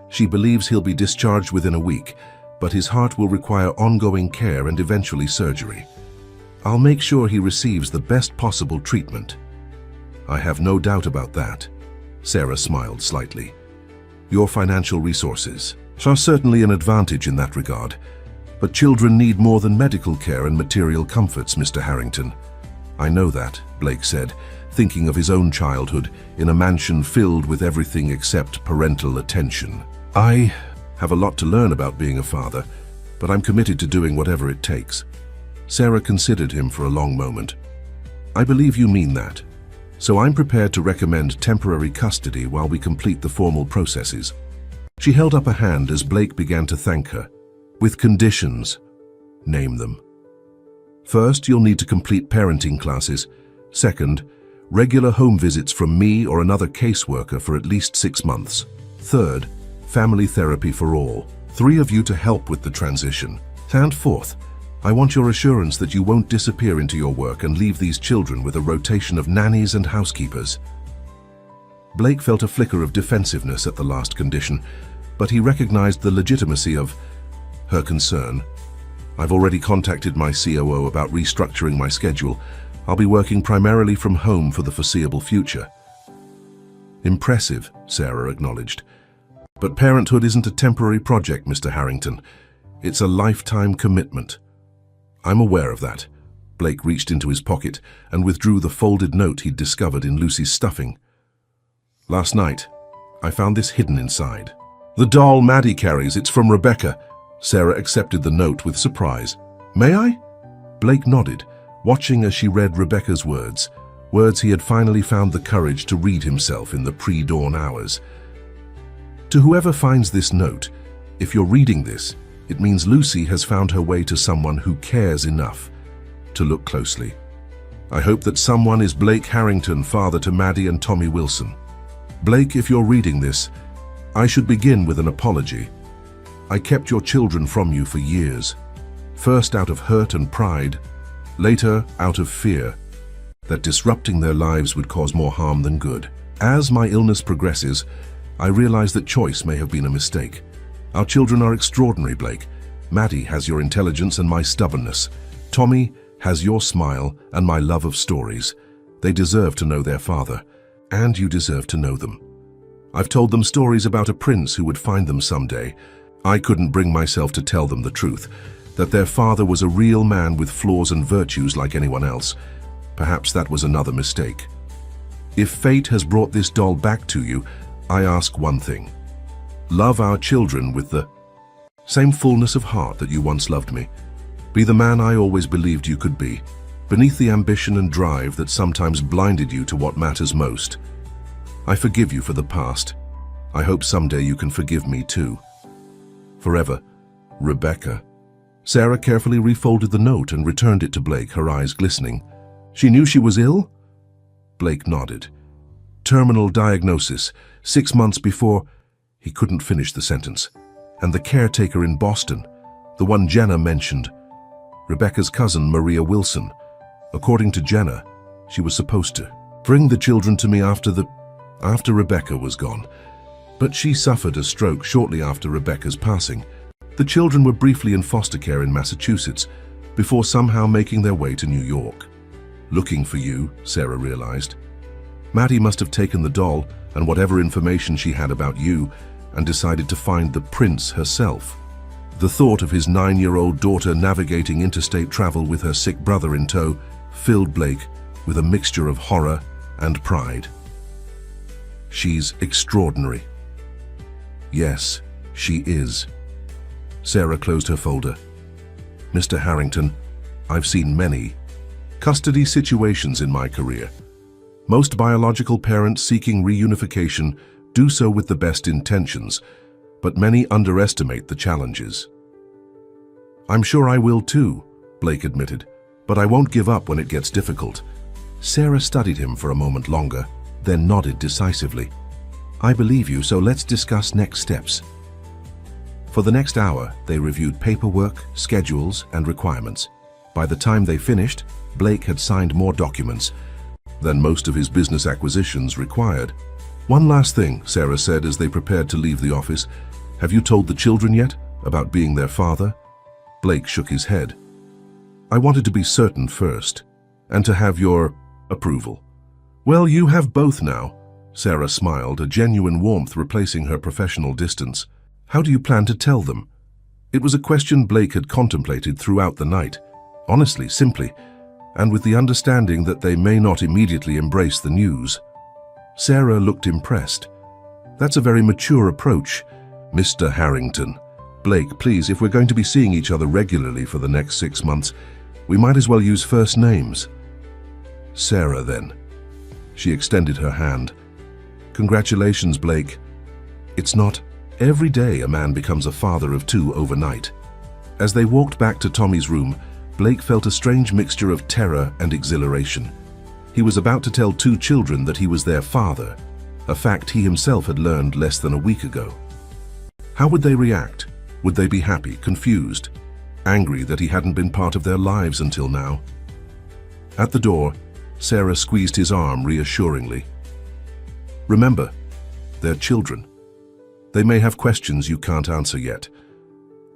She believes he'll be discharged within a week, but his heart will require ongoing care and eventually surgery. I'll make sure he receives the best possible treatment." "I have no doubt about that." Sarah smiled slightly. "Your financial resources are certainly an advantage in that regard, but children need more than medical care and material comforts, Mr. Harrington." "I know that," Blake said, thinking of his own childhood in a mansion filled with everything except parental attention. "I have a lot to learn about being a father, but I'm committed to doing whatever it takes." Sarah considered him for a long moment. "I believe you mean that. So I'm prepared to recommend temporary custody while we complete the formal processes." She held up a hand as Blake began to thank her. "With conditions." "Name them." "First, you'll need to complete parenting classes. Second, regular home visits from me or another caseworker for at least 6 months. Third, family therapy for all, 3 of you to help with the transition. And fourth, I want your assurance that you won't disappear into your work and leave these children with a rotation of nannies and housekeepers." Blake felt a flicker of defensiveness at the last condition, but he recognized the legitimacy of her concern. "I've already contacted my COO about restructuring my schedule. I'll be working primarily from home for the foreseeable future." "Impressive," Sarah acknowledged. "But parenthood isn't a temporary project, Mr. Harrington. It's a lifetime commitment." "I'm aware of that." Blake reached into his pocket and withdrew the folded note he'd discovered in Lucy's stuffing. "Last night, I found this hidden inside. The doll Maddie carries, it's from Rebecca." Sarah accepted the note with surprise. "May I?" Blake nodded, watching as she read Rebecca's words he had finally found the courage to read himself in the pre-dawn hours. "To whoever finds this note, if you're reading this, it means Lucy has found her way to someone who cares enough to look closely. I hope that someone is Blake Harrington, father to Maddie and Tommy Wilson. Blake, if you're reading this, I should begin with an apology. I kept your children from you for years, first out of hurt and pride, later out of fear that disrupting their lives would cause more harm than good. As my illness progresses, I realize that choice may have been a mistake. Our children are extraordinary, Blake. Maddie has your intelligence and my stubbornness. Tommy has your smile and my love of stories. They deserve to know their father, and you deserve to know them. I've told them stories about a prince who would find them someday. I couldn't bring myself to tell them the truth, that their father was a real man with flaws and virtues like anyone else. Perhaps that was another mistake. If fate has brought this doll back to you, I ask one thing. Love our children with the same fullness of heart that you once loved me. Be the man I always believed you could be, beneath the ambition and drive that sometimes blinded you to what matters most. I forgive you for the past. I hope someday you can forgive me too. Forever, Rebecca. Sarah carefully refolded the note and returned it to Blake, her eyes glistening. She knew she was ill? Blake nodded. Terminal diagnosis, 6 months before. He couldn't finish the sentence. And the caretaker in Boston, the one Jenna mentioned. Rebecca's cousin, Maria Wilson. According to Jenna, she was supposed to bring the children to me after Rebecca was gone. But she suffered a stroke shortly after Rebecca's passing. The children were briefly in foster care in Massachusetts, before somehow making their way to New York. Looking for you, Sarah realized. Maddie must have taken the doll and whatever information she had about you and decided to find the prince herself. The thought of his 9-year-old daughter navigating interstate travel with her sick brother in tow filled Blake with a mixture of horror and pride. She's extraordinary. Yes, she is. Sarah closed her folder. Mr. Harrington, I've seen many custody situations in my career. Most biological parents seeking reunification do so with the best intentions, but many underestimate the challenges. I'm sure I will too, Blake admitted, but I won't give up when it gets difficult. Sarah studied him for a moment longer, then nodded decisively. I believe you, so let's discuss next steps. For the next hour, they reviewed paperwork, schedules, and requirements. By the time they finished, Blake had signed more documents than most of his business acquisitions required. One last thing, Sarah said as they prepared to leave the office. Have you told the children yet about being their father? Blake shook his head. I wanted to be certain first, and to have your approval. Well, you have both now. Sarah smiled, a genuine warmth replacing her professional distance. How do you plan to tell them? It was a question Blake had contemplated throughout the night. Honestly, simply, and with the understanding that they may not immediately embrace the news. Sarah looked impressed. That's a very mature approach, Mr. Harrington. Blake, please, if we're going to be seeing each other regularly for the next 6 months, we might as well use first names. Sarah, then. She extended her hand. Congratulations, Blake. It's not every day a man becomes a father of 2 overnight. As they walked back to Tommy's room, Blake felt a strange mixture of terror and exhilaration. He was about to tell 2 children that he was their father, a fact he himself had learned less than a week ago. How would they react? Would they be happy, confused, angry that he hadn't been part of their lives until now? At the door, Sarah squeezed his arm reassuringly. Remember, they're children. They may have questions you can't answer yet.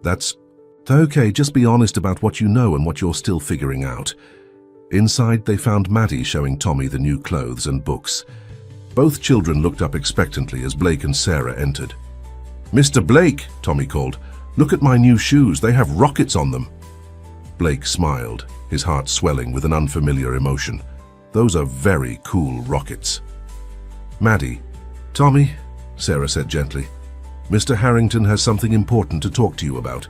That's okay, just be honest about what you know and what you're still figuring out. Inside, they found Maddie showing Tommy the new clothes and books. Both children looked up expectantly as Blake and Sarah entered. Mr. Blake, Tommy called, look at my new shoes, they have rockets on them. Blake smiled, his heart swelling with an unfamiliar emotion. Those are very cool rockets. Maddie, Tommy, Sarah said gently, Mr. Harrington has something important to talk to you about.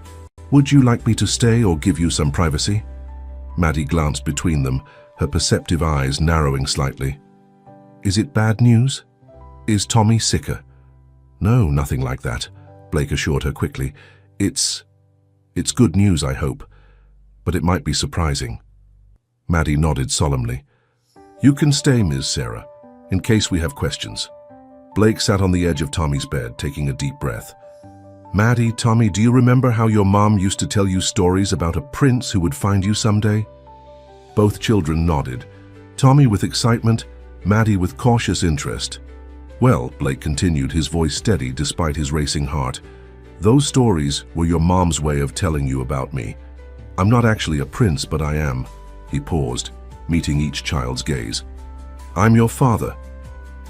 Would you like me to stay or give you some privacy? Maddie glanced between them, her perceptive eyes narrowing slightly. Is it bad news? Is Tommy sicker? No, nothing like that, Blake assured her quickly. It's good news, I hope, but it might be surprising. Maddie nodded solemnly. You can stay, Ms. Sarah, in case we have questions. Blake sat on the edge of Tommy's bed, taking a deep breath. Maddie, Tommy, do you remember how your mom used to tell you stories about a prince who would find you someday? Both children nodded, Tommy with excitement, Maddie with cautious interest. Well, Blake continued, his voice steady despite his racing heart, those stories were your mom's way of telling you about me. I'm not actually a prince, but I am. He paused, meeting each child's gaze. I'm your father.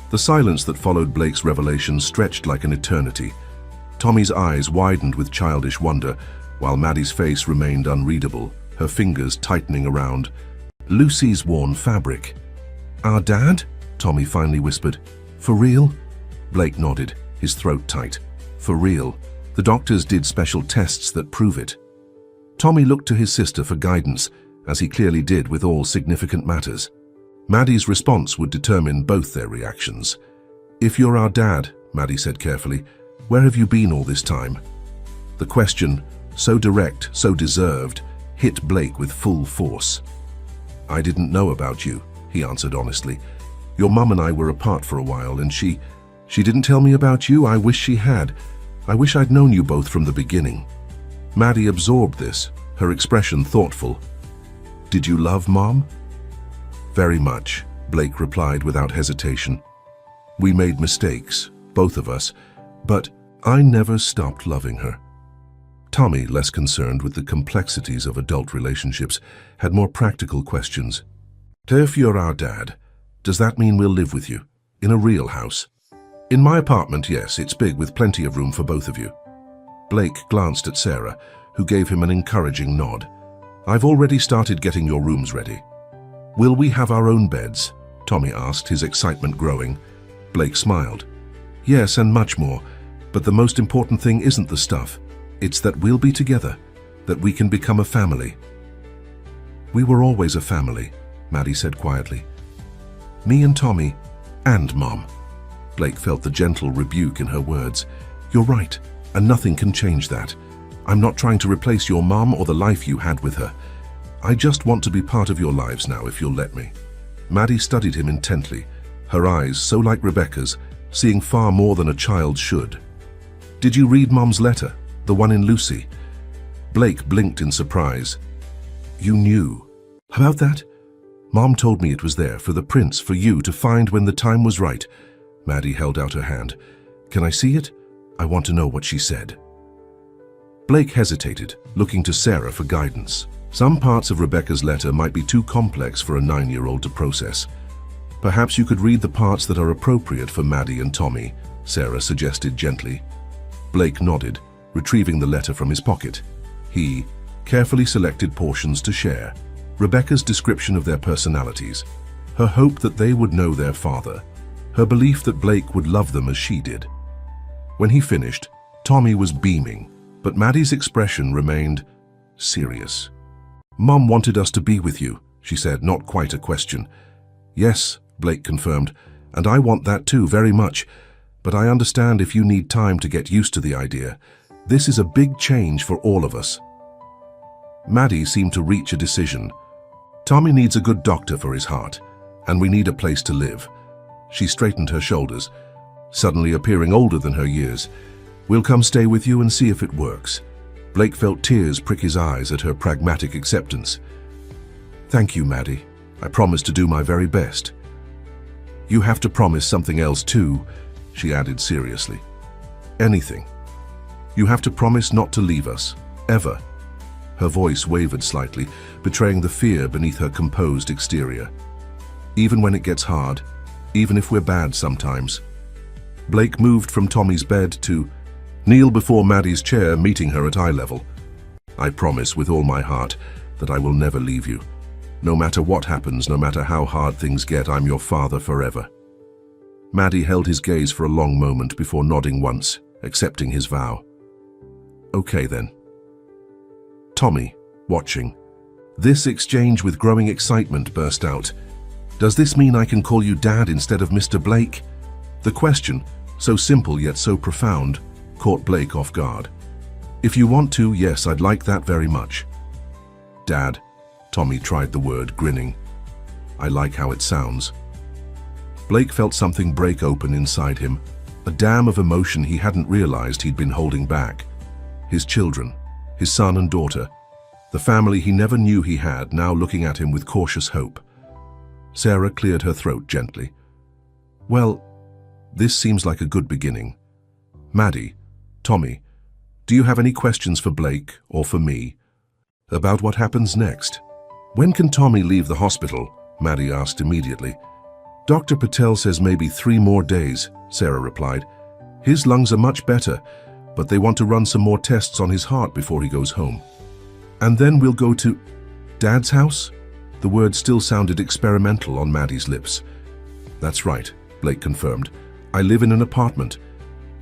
The silence that followed Blake's revelation stretched like an eternity. Tommy's eyes widened with childish wonder, while Maddie's face remained unreadable, her fingers tightening around Lucy's worn fabric. Our dad? Tommy finally whispered. For real? Blake nodded, his throat tight. For real. The doctors did special tests that prove it. Tommy looked to his sister for guidance, as he clearly did with all significant matters. Maddie's response would determine both their reactions. If you're our dad, Maddie said carefully. "Where have you been all this time?" The question, so direct, so deserved, hit Blake with full force. "I didn't know about you," he answered honestly. "Your mum and I were apart for a while, and she didn't tell me about you. I wish she had. I wish I'd known you both from the beginning." Maddie absorbed this, her expression thoughtful. "Did you love Mom?" "Very much," Blake replied without hesitation. "We made mistakes, both of us, but I never stopped loving her." Tommy, less concerned with the complexities of adult relationships, had more practical questions. "If you're our dad, does that mean we'll live with you? In a real house?" "In my apartment, yes. It's big with plenty of room for both of you." Blake glanced at Sarah, who gave him an encouraging nod. "I've already started getting your rooms ready." "Will we have our own beds?" Tommy asked, his excitement growing. Blake smiled. "Yes, and much more. But the most important thing isn't the stuff. It's that we'll be together, that we can become a family." "We were always a family," Maddie said quietly. "Me and Tommy, and Mom." Blake felt the gentle rebuke in her words. "You're right, and nothing can change that. I'm not trying to replace your mom or the life you had with her. I just want to be part of your lives now, if you'll let me." Maddie studied him intently, her eyes so like Rebecca's, seeing far more than a child should. "Did you read Mom's letter? The one in Lucy?" Blake blinked in surprise. "You knew about that?" "Mom told me it was there for the prince, for you to find when the time was right." Maddie held out her hand. "Can I see it? I want to know what she said." Blake hesitated, looking to Sarah for guidance. Some parts of Rebecca's letter might be too complex for a 9-year-old to process. "Perhaps you could read the parts that are appropriate for Maddie and Tommy," Sarah suggested gently. Blake nodded, retrieving the letter from his pocket. He carefully selected portions to share. Rebecca's description of their personalities, her hope that they would know their father, her belief that Blake would love them as she did. When he finished, Tommy was beaming, but Maddie's expression remained serious. "Mom wanted us to be with you," she said, not quite a question. "Yes," Blake confirmed, "and I want that too, very much. But I understand if you need time to get used to the idea. This is a big change for all of us." Maddie seemed to reach a decision. "Tommy needs a good doctor for his heart, and we need a place to live." She straightened her shoulders, suddenly appearing older than her years. "We'll come stay with you and see if it works." Blake felt tears prick his eyes at her pragmatic acceptance. "Thank you, Maddie. I promise to do my very best." "You have to promise something else too," she added seriously. "Anything. You have to promise not to leave us, ever." Her voice wavered slightly, betraying the fear beneath her composed exterior. "Even when it gets hard, even if we're bad sometimes." Blake moved from Tommy's bed to kneel before Maddie's chair, meeting her at eye level. "I promise with all my heart that I will never leave you. No matter what happens, no matter how hard things get, I'm your father forever." Maddie held his gaze for a long moment before nodding once, accepting his vow. "Okay then." Tommy, watching. This exchange with growing excitement burst out. "Does this mean I can call you Dad instead of Mr. Blake?" The question, so simple yet so profound, caught Blake off guard. "If you want to, yes, I'd like that very much." "Dad," Tommy tried the word, grinning. "I like how it sounds." Blake felt something break open inside him, a dam of emotion he hadn't realized he'd been holding back. His children, his son and daughter, the family he never knew he had, now looking at him with cautious hope. Sarah cleared her throat gently. "Well, this seems like a good beginning. Maddie, Tommy, do you have any questions for Blake or for me about what happens next?" "When can Tommy leave the hospital?" Maddie asked immediately. "Dr. Patel says maybe 3 more days," Sarah replied. "His lungs are much better, but they want to run some more tests on his heart before he goes home. And then we'll go to Dad's house?" The word still sounded experimental on Maddie's lips. "That's right," Blake confirmed. "I live in an apartment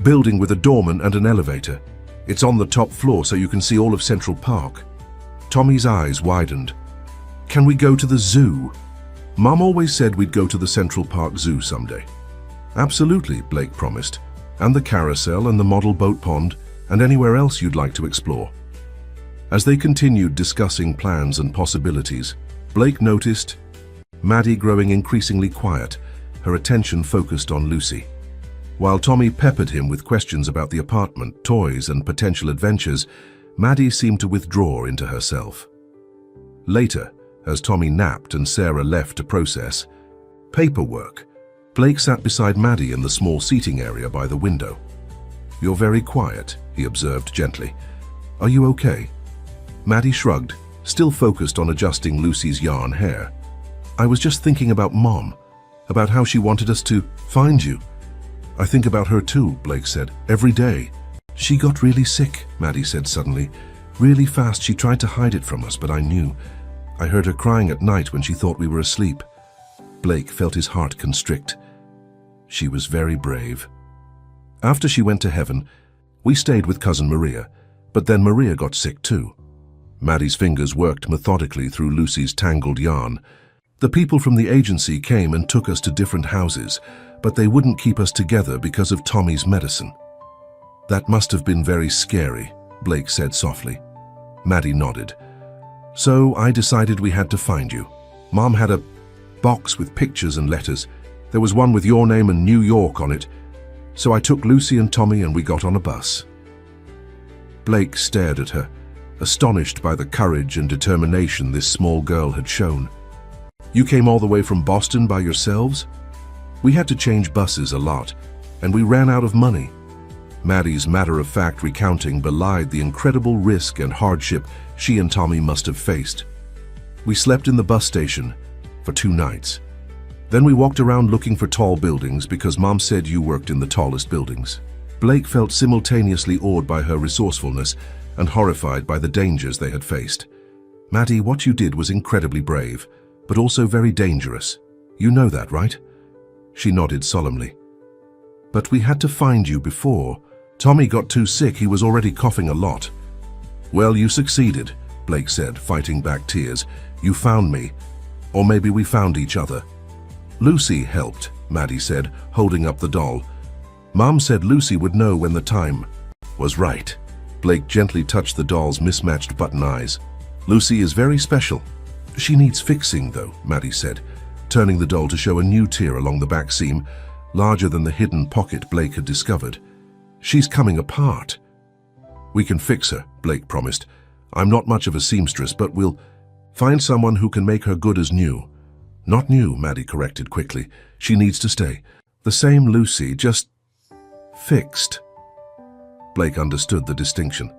building with a doorman and an elevator. It's on the top floor so you can see all of Central Park." Tommy's eyes widened. "Can we go to the zoo? Mom always said we'd go to the Central Park Zoo someday." "Absolutely," Blake promised. and the carousel and the model boat pond and anywhere else you'd like to explore. As they continued discussing plans and possibilities, Blake noticed Maddie growing increasingly quiet, her attention focused on Lucy. While Tommy peppered him with questions about the apartment, toys, and potential adventures, Maddie seemed to withdraw into herself. Later, as Tommy napped and Sarah left to process paperwork, Blake sat beside Maddie in the small seating area by the window. "You're very quiet," he observed gently. "Are you okay?" Maddie shrugged, still focused on adjusting Lucy's yarn hair. "I was just thinking about Mom, about how she wanted us to find you." "I think about her too," Blake said, "every day." "She got really sick," Maddie said suddenly. "Really fast. She tried to hide it from us, but I knew. I heard her crying at night when she thought we were asleep." Blake felt his heart constrict. She was very brave. "After she went to heaven, we stayed with Cousin Maria, but then Maria got sick too." Maddie's fingers worked methodically through Lucy's tangled yarn. "The people from the agency came and took us to different houses, but they wouldn't keep us together because of Tommy's medicine." "That must have been very scary," Blake said softly. Maddie nodded. "So I decided we had to find you. Mom had a box with pictures and letters. There was one with your name and New York on it. So I took Lucy and Tommy and we got on a bus." Blake stared at her, astonished by the courage and determination this small girl had shown. "You came all the way from Boston by yourselves?" "We had to change buses a lot, and we ran out of money." Maddie's matter-of-fact recounting belied the incredible risk and hardship she and Tommy must have faced. "We slept in the bus station for 2 nights. Then we walked around looking for tall buildings because Mom said you worked in the tallest buildings." Blake felt simultaneously awed by her resourcefulness and horrified by the dangers they had faced. "Maddie, what you did was incredibly brave, but also very dangerous. You know that, right?" She nodded solemnly. "But we had to find you before. Tommy got too sick, he was already coughing a lot." "Well, you succeeded," Blake said, fighting back tears. "You found me. Or maybe we found each other." "Lucy helped," Maddie said, holding up the doll. "Mom said Lucy would know when the time was right." Blake gently touched the doll's mismatched button eyes. "Lucy is very special. She needs fixing, though," Maddie said, turning the doll to show a new tear along the back seam, larger than the hidden pocket Blake had discovered. "She's coming apart." "We can fix her," Blake promised. "I'm not much of a seamstress, but we'll find someone who can make her good as new." "Not new," Maddie corrected quickly. "She needs to stay. The same Lucy, just fixed." Blake understood the distinction.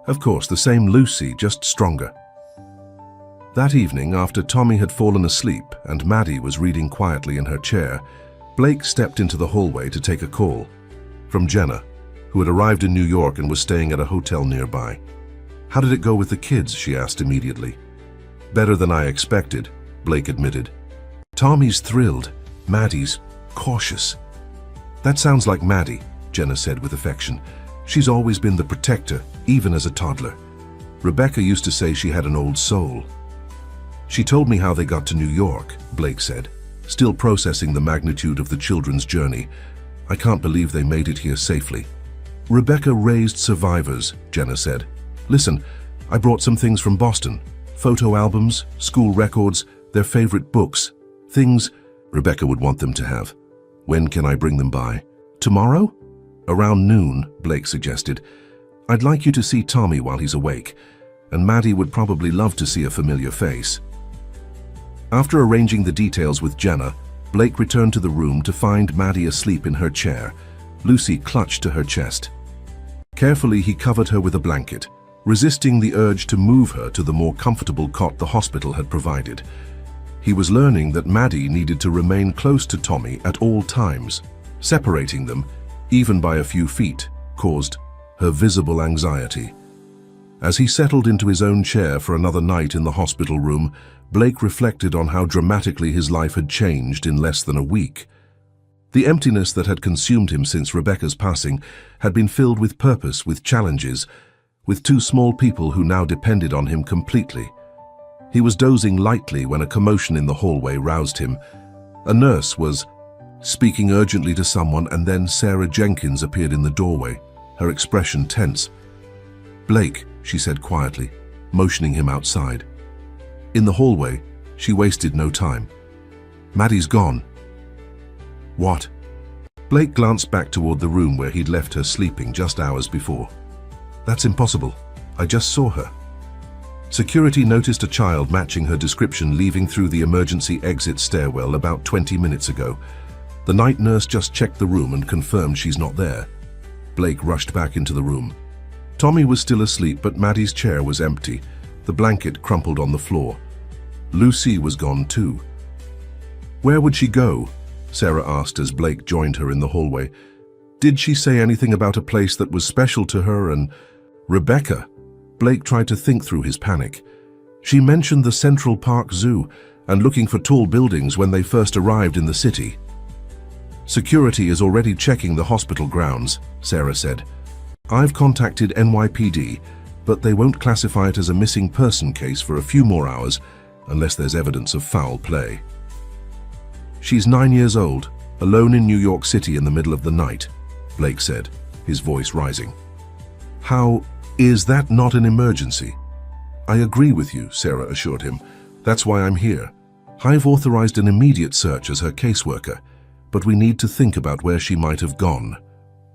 Of course, the same Lucy, just stronger. That evening, after Tommy had fallen asleep and Maddie was reading quietly in her chair, Blake stepped into the hallway to take a call from Jenna, who had arrived in New York and was staying at a hotel nearby. "How did it go with the kids?" she asked immediately. "Better than I expected," Blake admitted. "Tommy's thrilled. Maddie's cautious." "That sounds like Maddie," Jenna said with affection. "She's always been the protector, even as a toddler. Rebecca used to say she had an old soul." "She told me how they got to New York," Blake said, still processing the magnitude of the children's journey. "I can't believe they made it here safely." "Rebecca raised survivors," Jenna said. "Listen, I brought some things from Boston. Photo albums, school records, their favorite books. Things Rebecca would want them to have. When can I bring them by?" "Tomorrow?" "Around noon," Blake suggested. "I'd like you to see Tommy while he's awake, and Maddie would probably love to see a familiar face." After arranging the details with Jenna, Blake returned to the room to find Maddie asleep in her chair, Lucy clutched to her chest. Carefully, he covered her with a blanket, resisting the urge to move her to the more comfortable cot the hospital had provided. He was learning that Maddie needed to remain close to Tommy at all times. Separating them, even by a few feet, caused her visible anxiety. As he settled into his own chair for another night in the hospital room, Blake reflected on how dramatically his life had changed in less than a week. The emptiness that had consumed him since Rebecca's passing had been filled with purpose, with challenges, with 2 small people who now depended on him completely. He was dozing lightly when a commotion in the hallway roused him. A nurse was speaking urgently to someone, and then Sarah Jenkins appeared in the doorway, her expression tense. "Blake," she said quietly, motioning him outside. In the hallway, she wasted no time. "Maddie's gone." "What?" Blake glanced back toward the room where he'd left her sleeping just hours before. "That's impossible. I just saw her." Security noticed a child matching her description leaving through the emergency exit stairwell about 20 minutes ago. The night nurse just checked the room and confirmed she's not there. Blake rushed back into the room. Tommy was still asleep, but Maddie's chair was empty, the blanket crumpled on the floor. Lucy was gone too. "Where would she go?" Sarah asked as Blake joined her in the hallway. "Did she say anything about a place that was special to her and Rebecca?" Blake tried to think through his panic. "She mentioned the Central Park Zoo and looking for tall buildings when they first arrived in the city." "Security is already checking the hospital grounds," Sarah said. "I've contacted NYPD, but they won't classify it as a missing person case for a few more hours unless there's evidence of foul play." "She's 9 years old, alone in New York City in the middle of the night," Blake said, his voice rising. "How is that not an emergency?" "I agree with you," Sarah assured him. "That's why I'm here. I've authorized an immediate search as her caseworker, but we need to think about where she might have gone."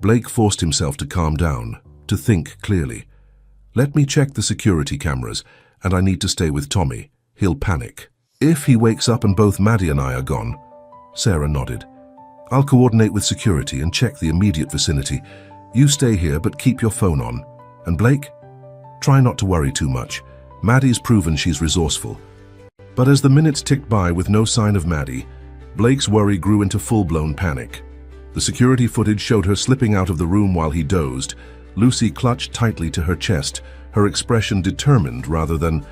Blake forced himself to calm down, to think clearly. "Let me check the security cameras, and I need to stay with Tommy. He'll panic. If he wakes up and both Maddie and I are gone..." Sarah nodded. "I'll coordinate with security and check the immediate vicinity. You stay here, but keep your phone on. And Blake, try not to worry too much. Maddie's proven she's resourceful." But as the minutes ticked by with no sign of Maddie, Blake's worry grew into full-blown panic. The security footage showed her slipping out of the room while he dozed, Lucy clutched tightly to her chest, her expression determined rather than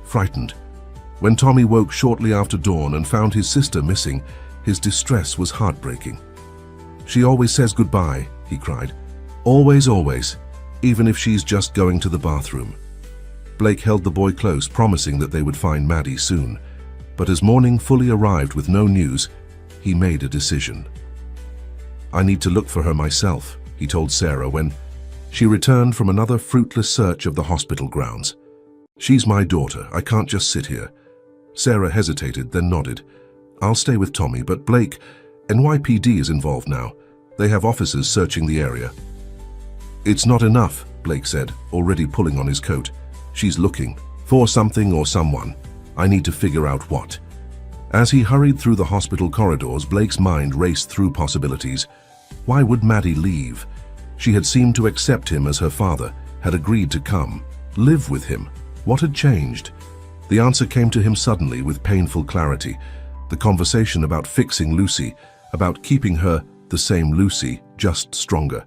frightened. When Tommy woke shortly after dawn and found his sister missing, his distress was heartbreaking. "She always says goodbye," he cried. "Always, always, even if she's just going to the bathroom." Blake held the boy close, promising that they would find Maddie soon. But as morning fully arrived with no news, he made a decision. "I need to look for her myself," he told Sarah when she returned from another fruitless search of the hospital grounds. "She's my daughter. I can't just sit here." Sarah hesitated, then nodded. "I'll stay with Tommy, but Blake, NYPD is involved now. They have officers searching the area." "It's not enough," Blake said, already pulling on his coat. "She's looking for something or someone. I need to figure out what." As he hurried through the hospital corridors, Blake's mind raced through possibilities. Why would Maddie leave? She had seemed to accept him as her father, had agreed to come, live with him. What had changed? The answer came to him suddenly with painful clarity. The conversation about fixing Lucy, about keeping her, the same Lucy, just stronger.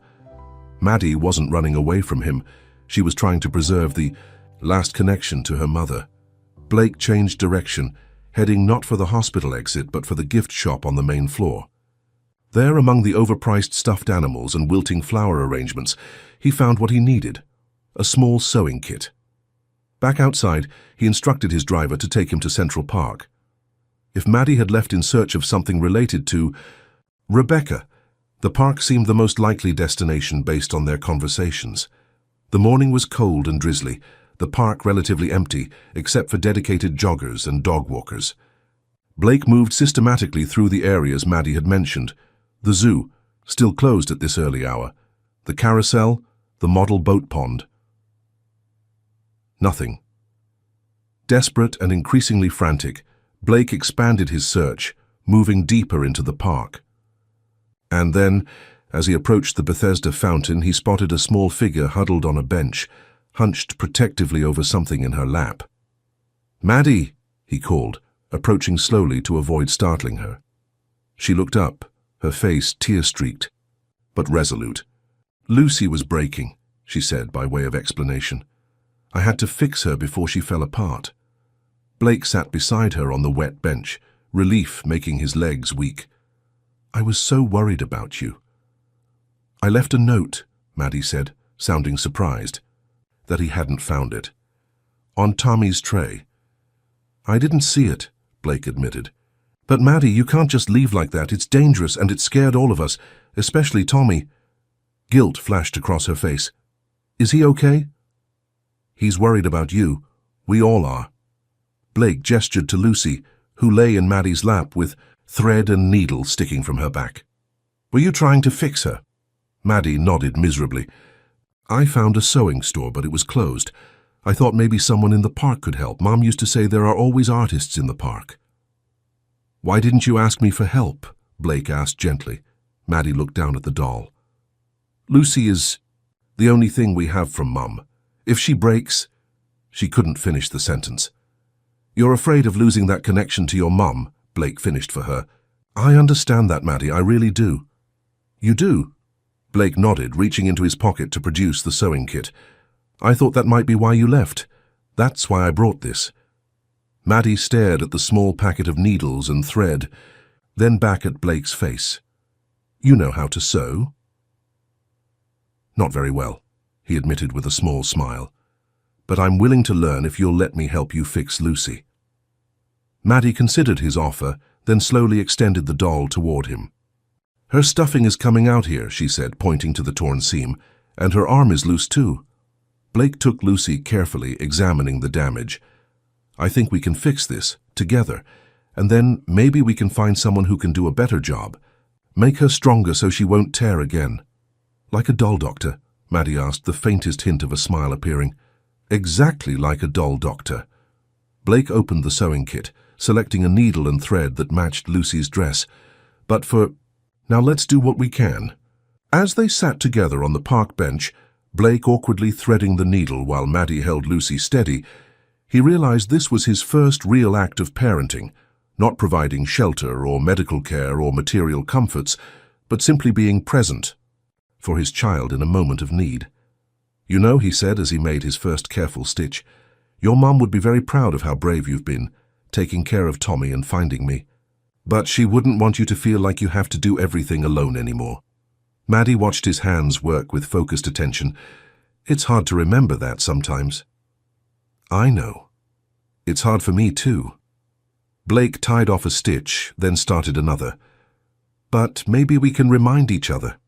Maddie wasn't running away from him. She was trying to preserve the last connection to her mother. Blake changed direction, heading not for the hospital exit but for the gift shop on the main floor. There, among the overpriced stuffed animals and wilting flower arrangements, he found what he needed, a small sewing kit. Back outside, he instructed his driver to take him to Central Park. If Maddie had left in search of something related to Rebecca, the park seemed the most likely destination based on their conversations. The morning was cold and drizzly, the park relatively empty except for dedicated joggers and dog walkers. Blake moved systematically through the areas Maddie had mentioned. The zoo, still closed at this early hour. The carousel, the model boat pond. Nothing. Desperate and increasingly frantic, Blake expanded his search, moving deeper into the park. And then, as he approached the Bethesda fountain, he spotted a small figure huddled on a bench, hunched protectively over something in her lap. "Maddie," he called, approaching slowly to avoid startling her. She looked up, her face tear-streaked, but resolute. "Lucy was breaking," she said by way of explanation. "I had to fix her before she fell apart." Blake sat beside her on the wet bench, relief making his legs weak. "I was so worried about you." "I left a note," Maddie said, sounding surprised, that he hadn't found it. "On Tommy's tray." "I didn't see it," Blake admitted. But Maddie, you can't just leave like that. It's dangerous and it scared all of us, especially Tommy. Guilt flashed across her face. Is he okay? He's worried about you. We all are. Blake gestured to Lucy, who lay in Maddie's lap with thread and needle sticking from her back. Were you trying to fix her? Maddie nodded miserably. I found a sewing store, but it was closed. I thought maybe someone in the park could help. Mom used to say there are always artists in the park. Why didn't you ask me for help? Blake asked gently. Maddie looked down at the doll. Lucy is the only thing we have from Mum. If she breaks... She couldn't finish the sentence. You're afraid of losing that connection to your mum, Blake finished for her. I understand that, Maddie, I really do. You do? Blake nodded, reaching into his pocket to produce the sewing kit. I thought that might be why you left. That's why I brought this. Maddie stared at the small packet of needles and thread, then back at Blake's face. You know how to sew? Not very well, he admitted with a small smile. But I'm willing to learn if you'll let me help you fix Lucy. Maddie considered his offer, then slowly extended the doll toward him. Her stuffing is coming out here, she said, pointing to the torn seam, and her arm is loose too. Blake took Lucy carefully, examining the damage. I think we can fix this, together, and then maybe we can find someone who can do a better job. Make her stronger so she won't tear again. Like a doll doctor? Maddie asked, the faintest hint of a smile appearing. Exactly like a doll doctor. Blake opened the sewing kit, selecting a needle and thread that matched Lucy's dress. But now let's do what we can. As they sat together on the park bench, Blake awkwardly threading the needle while Maddie held Lucy steady, he realized this was his first real act of parenting, not providing shelter or medical care or material comforts, but simply being present for his child in a moment of need. You know, he said as he made his first careful stitch, your mum would be very proud of how brave you've been, taking care of Tommy and finding me. But she wouldn't want you to feel like you have to do everything alone anymore. Maddie watched his hands work with focused attention. It's hard to remember that sometimes. I know. It's hard for me too. Blake tied off a stitch, then started another. But maybe we can remind each other.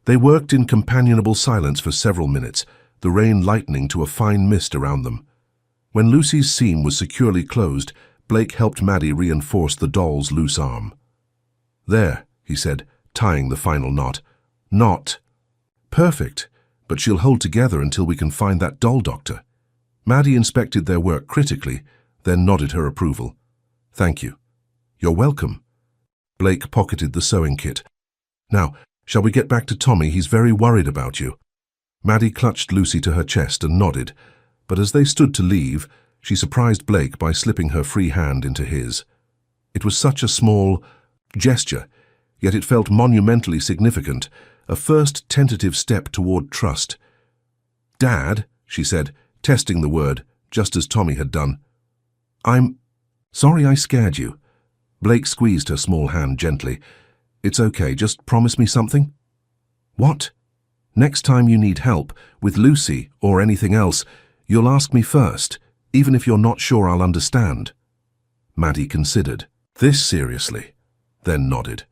They worked in companionable silence for several minutes, the rain lightening to a fine mist around them. When Lucy's seam was securely closed, Blake helped Maddie reinforce the doll's loose arm. There, he said, tying the final knot. Knot. Perfect, but she'll hold together until we can find that doll doctor. Maddie inspected their work critically, then nodded her approval. Thank you. You're welcome. Blake pocketed the sewing kit. Now, shall we get back to Tommy? He's very worried about you. Maddie clutched Lucy to her chest and nodded, but as they stood to leave, she surprised Blake by slipping her free hand into his. It was such a small gesture, yet it felt monumentally significant, a first tentative step toward trust. Dad, she said, testing the word, just as Tommy had done. I'm sorry I scared you. Blake squeezed her small hand gently. It's okay, just promise me something. What? Next time you need help, with Lucy or anything else, you'll ask me first, even if you're not sure I'll understand. Maddie considered. This seriously? Then nodded.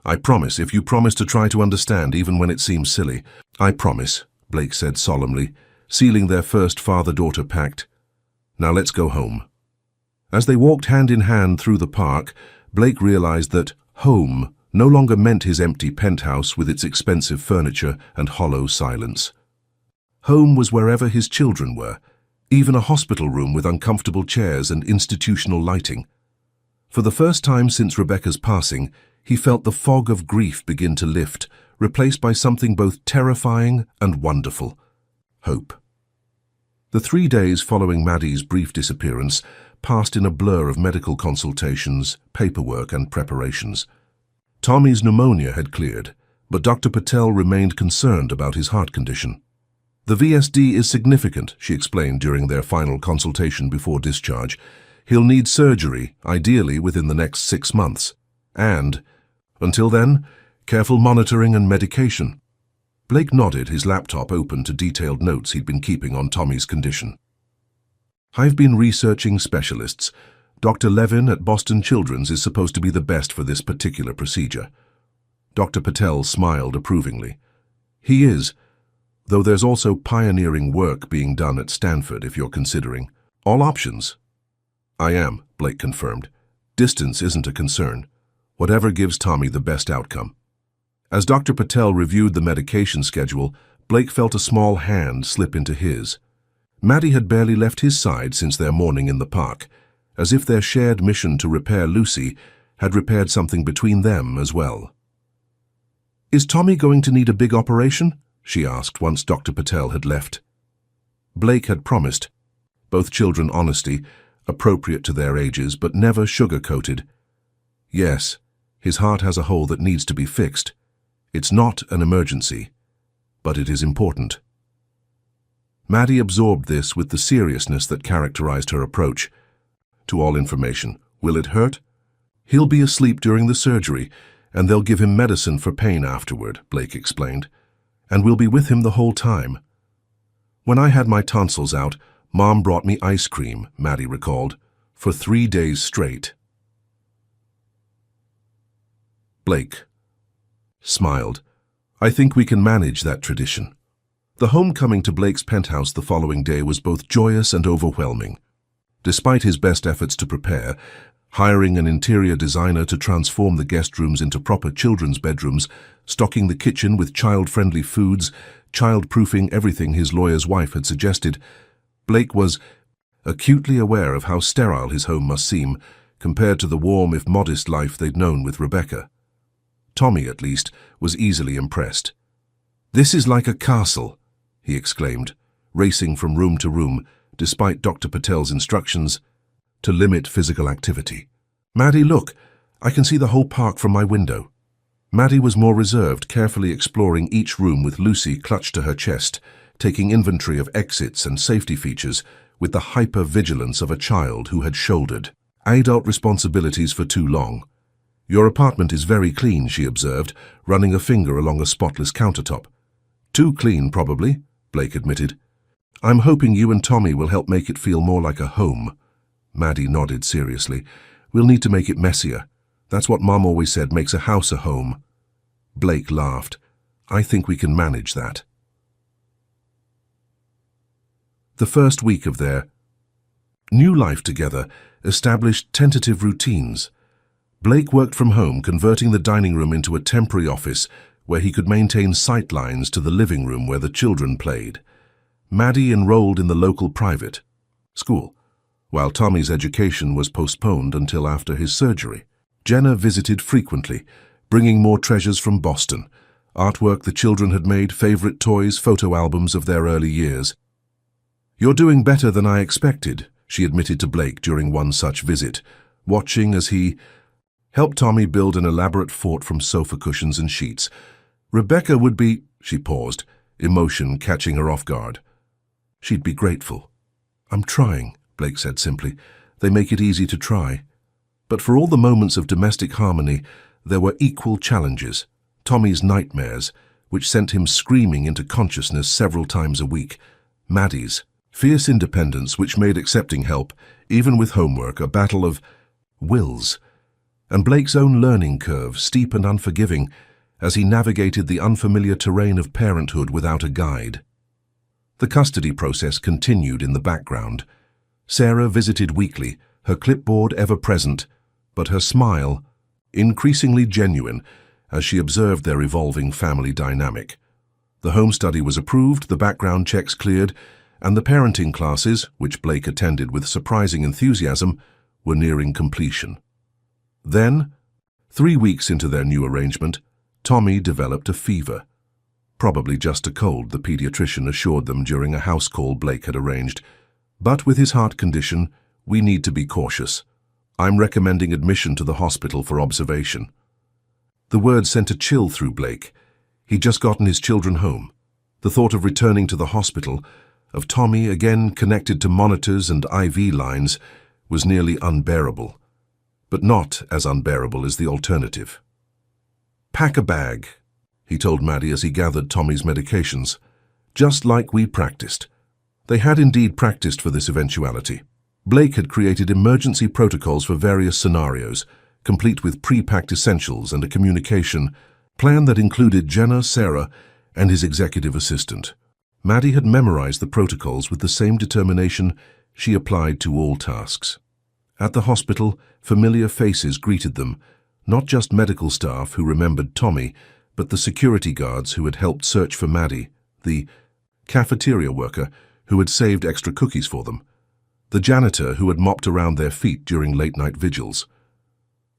I promise, if you promise to try to understand even when it seems silly. I promise, Blake said solemnly, sealing their first father-daughter pact. Now let's go home. As they walked hand in hand through the park, Blake realized that home no longer meant his empty penthouse with its expensive furniture and hollow silence. Home was wherever his children were, even a hospital room with uncomfortable chairs and institutional lighting. For the first time since Rebecca's passing, he felt the fog of grief begin to lift, replaced by something both terrifying and wonderful: hope. The 3 days following Maddie's brief disappearance passed in a blur of medical consultations, paperwork and preparations. Tommy's pneumonia had cleared, but Dr. Patel remained concerned about his heart condition. The VSD is significant, she explained during their final consultation before discharge. He'll need surgery, ideally within the next 6 months. And, until then, careful monitoring and medication. Blake nodded, his laptop open to detailed notes he'd been keeping on Tommy's condition. I've been researching specialists. Dr. Levin at Boston Children's is supposed to be the best for this particular procedure. Dr. Patel smiled approvingly. He is, though there's also pioneering work being done at Stanford if you're considering. All options. I am, Blake confirmed. Distance isn't a concern. Whatever gives Tommy the best outcome. As Dr. Patel reviewed the medication schedule, Blake felt a small hand slip into his. Maddie had barely left his side since their morning in the park, as if their shared mission to repair Lucy had repaired something between them as well. "Is Tommy going to need a big operation?" she asked once Dr. Patel had left. Blake had promised, both children honesty, appropriate to their ages but never sugar-coated. Yes, his heart has a hole that needs to be fixed. It's not an emergency, but it is important. Maddie absorbed this with the seriousness that characterized her approach. To all information, will it hurt? He'll be asleep during the surgery, and they'll give him medicine for pain afterward, Blake explained. And we'll be with him the whole time. When I had my tonsils out, Mom brought me ice cream, Maddie recalled, for 3 days straight. Blake smiled. I think we can manage that tradition. The homecoming to Blake's penthouse the following day was both joyous and overwhelming. Despite his best efforts to prepare, hiring an interior designer to transform the guest rooms into proper children's bedrooms, stocking the kitchen with child-friendly foods, child-proofing everything his lawyer's wife had suggested, Blake was acutely aware of how sterile his home must seem compared to the warm if modest life they'd known with Rebecca. Tommy, at least, was easily impressed. "This is like a castle," he exclaimed, racing from room to room, despite Dr. Patel's instructions to limit physical activity. "Maddie, look, I can see the whole park from my window." Maddie was more reserved, carefully exploring each room with Lucy clutched to her chest, taking inventory of exits and safety features with the hyper-vigilance of a child who had shouldered adult responsibilities for too long. "Your apartment is very clean," she observed, running a finger along a spotless countertop. "Too clean, probably," Blake admitted. "I'm hoping you and Tommy will help make it feel more like a home." Maddie nodded seriously. "We'll need to make it messier. That's what Mom always said makes a house a home." Blake laughed. "I think we can manage that." The first week of their new life together established tentative routines. Blake worked from home, converting the dining room into a temporary office where he could maintain sight lines to the living room where the children played. Maddie enrolled in the local private school, while Tommy's education was postponed until after his surgery. Jenna visited frequently, bringing more treasures from Boston, artwork the children had made, favorite toys, photo albums of their early years. "You're doing better than I expected," she admitted to Blake during one such visit, watching as he helped Tommy build an elaborate fort from sofa cushions and sheets. "Rebecca would be—" she paused, emotion catching her off guard. "She'd be grateful." "I'm trying," Blake said simply. "They make it easy to try." But for all the moments of domestic harmony, there were equal challenges. Tommy's nightmares, which sent him screaming into consciousness several times a week. Maddie's fierce independence, which made accepting help, even with homework, a battle of wills. And Blake's own learning curve, steep and unforgiving, as he navigated the unfamiliar terrain of parenthood without a guide. The custody process continued in the background. Sarah visited weekly, her clipboard ever present, but her smile increasingly genuine as she observed their evolving family dynamic. The home study was approved, the background checks cleared, and the parenting classes, which Blake attended with surprising enthusiasm, were nearing completion. Then, 3 weeks into their new arrangement, Tommy developed a fever. Probably just a cold, the pediatrician assured them during a house call Blake had arranged. "But with his heart condition, we need to be cautious. I'm recommending admission to the hospital for observation." The word sent a chill through Blake. He'd just gotten his children home. The thought of returning to the hospital, of Tommy again connected to monitors and IV lines, was nearly unbearable. But not as unbearable as the alternative. "Pack a bag," he told Maddie as he gathered Tommy's medications. "Just like we practiced." They had indeed practiced for this eventuality. Blake had created emergency protocols for various scenarios, complete with pre-packed essentials and a communication plan that included Jenna, Sarah, and his executive assistant. Maddie had memorized the protocols with the same determination she applied to all tasks. At the hospital, familiar faces greeted them, not just medical staff who remembered Tommy, but the security guards who had helped search for Maddie, the cafeteria worker who had saved extra cookies for them, the janitor who had mopped around their feet during late-night vigils.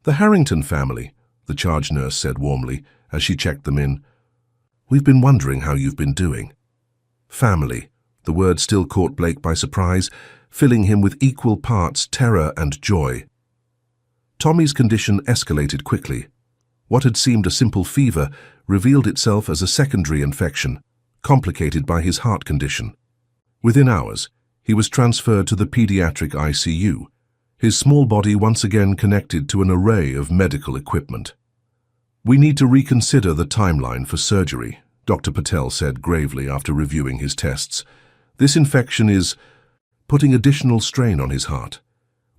"The Harrington family," the charge nurse said warmly as she checked them in. "We've been wondering how you've been doing." Family. The word still caught Blake by surprise, filling him with equal parts terror and joy. Tommy's condition escalated quickly. What had seemed a simple fever revealed itself as a secondary infection, complicated by his heart condition. Within hours, he was transferred to the pediatric ICU, his small body once again connected to an array of medical equipment. "We need to reconsider the timeline for surgery," Dr. Patel said gravely after reviewing his tests. "This infection is putting additional strain on his heart.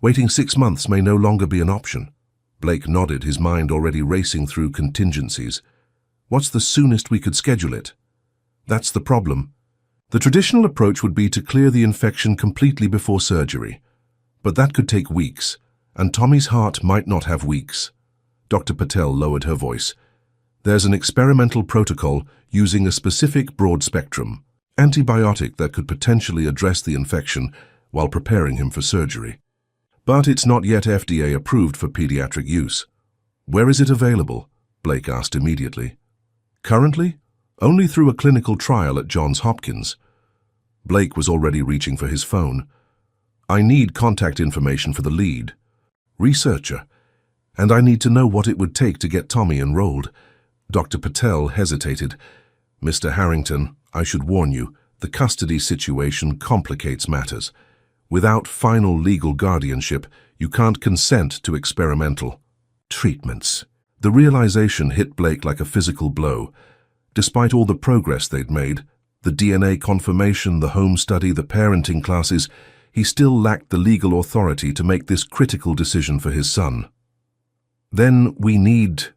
Waiting 6 months may no longer be an option." Blake nodded, his mind already racing through contingencies. "What's the soonest we could schedule it?" "That's the problem. The traditional approach would be to clear the infection completely before surgery. But that could take weeks, and Tommy's heart might not have weeks." Dr. Patel lowered her voice. "There's an experimental protocol using a specific broad-spectrum antibiotic that could potentially address the infection while preparing him for surgery. But it's not yet FDA approved for pediatric use." "Where is it available?" Blake asked immediately. "Currently, only through a clinical trial at Johns Hopkins." Blake was already reaching for his phone. "I need contact information for the lead researcher, and I need to know what it would take to get Tommy enrolled." Dr. Patel hesitated. "Mr. Harrington, I should warn you, the custody situation complicates matters. Without final legal guardianship, you can't consent to experimental treatments." The realization hit Blake like a physical blow. Despite all the progress they'd made, the DNA confirmation, the home study, the parenting classes, he still lacked the legal authority to make this critical decision for his son. "Then we need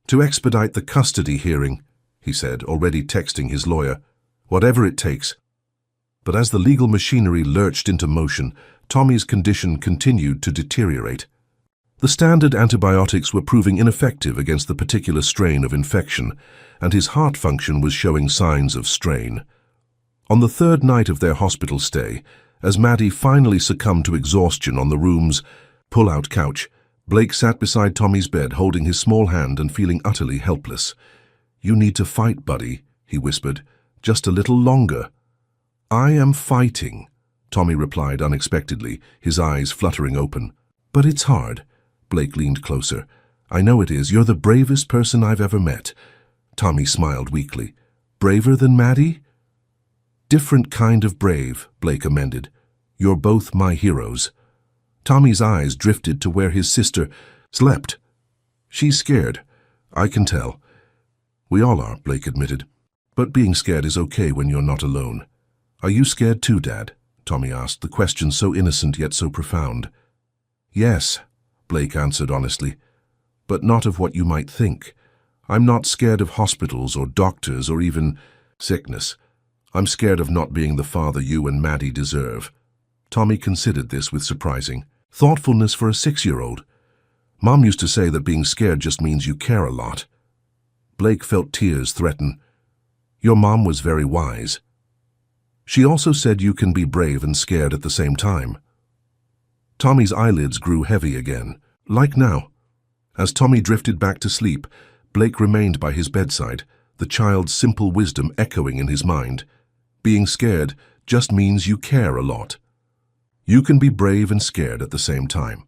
to expedite the custody hearing," he said, already texting his lawyer. "Whatever it takes." But as the legal machinery lurched into motion, Tommy's condition continued to deteriorate. The standard antibiotics were proving ineffective against the particular strain of infection, and his heart function was showing signs of strain. On the 3rd night of their hospital stay, as Maddie finally succumbed to exhaustion on the room's pull-out couch, Blake sat beside Tommy's bed, holding his small hand and feeling utterly helpless. "You need to fight, buddy," he whispered. "Just a little longer." "I am fighting," Tommy replied unexpectedly, his eyes fluttering open. "But it's hard." Blake leaned closer. "I know it is. You're the bravest person I've ever met." Tommy smiled weakly. "Braver than Maddie?" "Different kind of brave," Blake amended. "You're both my heroes." Tommy's eyes drifted to where his sister slept. "She's scared. I can tell." "We all are," Blake admitted. "But being scared is okay when you're not alone." "Are you scared too, Dad?" Tommy asked, the question so innocent yet so profound. "Yes," Blake answered honestly, "but not of what you might think. I'm not scared of hospitals or doctors or even sickness. I'm scared of not being the father you and Maddie deserve." Tommy considered this with surprising thoughtfulness for a 6-year-old. "Mom used to say that being scared just means you care a lot." Blake felt tears threaten. "Your mom was very wise. She also said you can be brave and scared at the same time." Tommy's eyelids grew heavy again, like now. As Tommy drifted back to sleep, Blake remained by his bedside, the child's simple wisdom echoing in his mind. Being scared just means you care a lot. You can be brave and scared at the same time.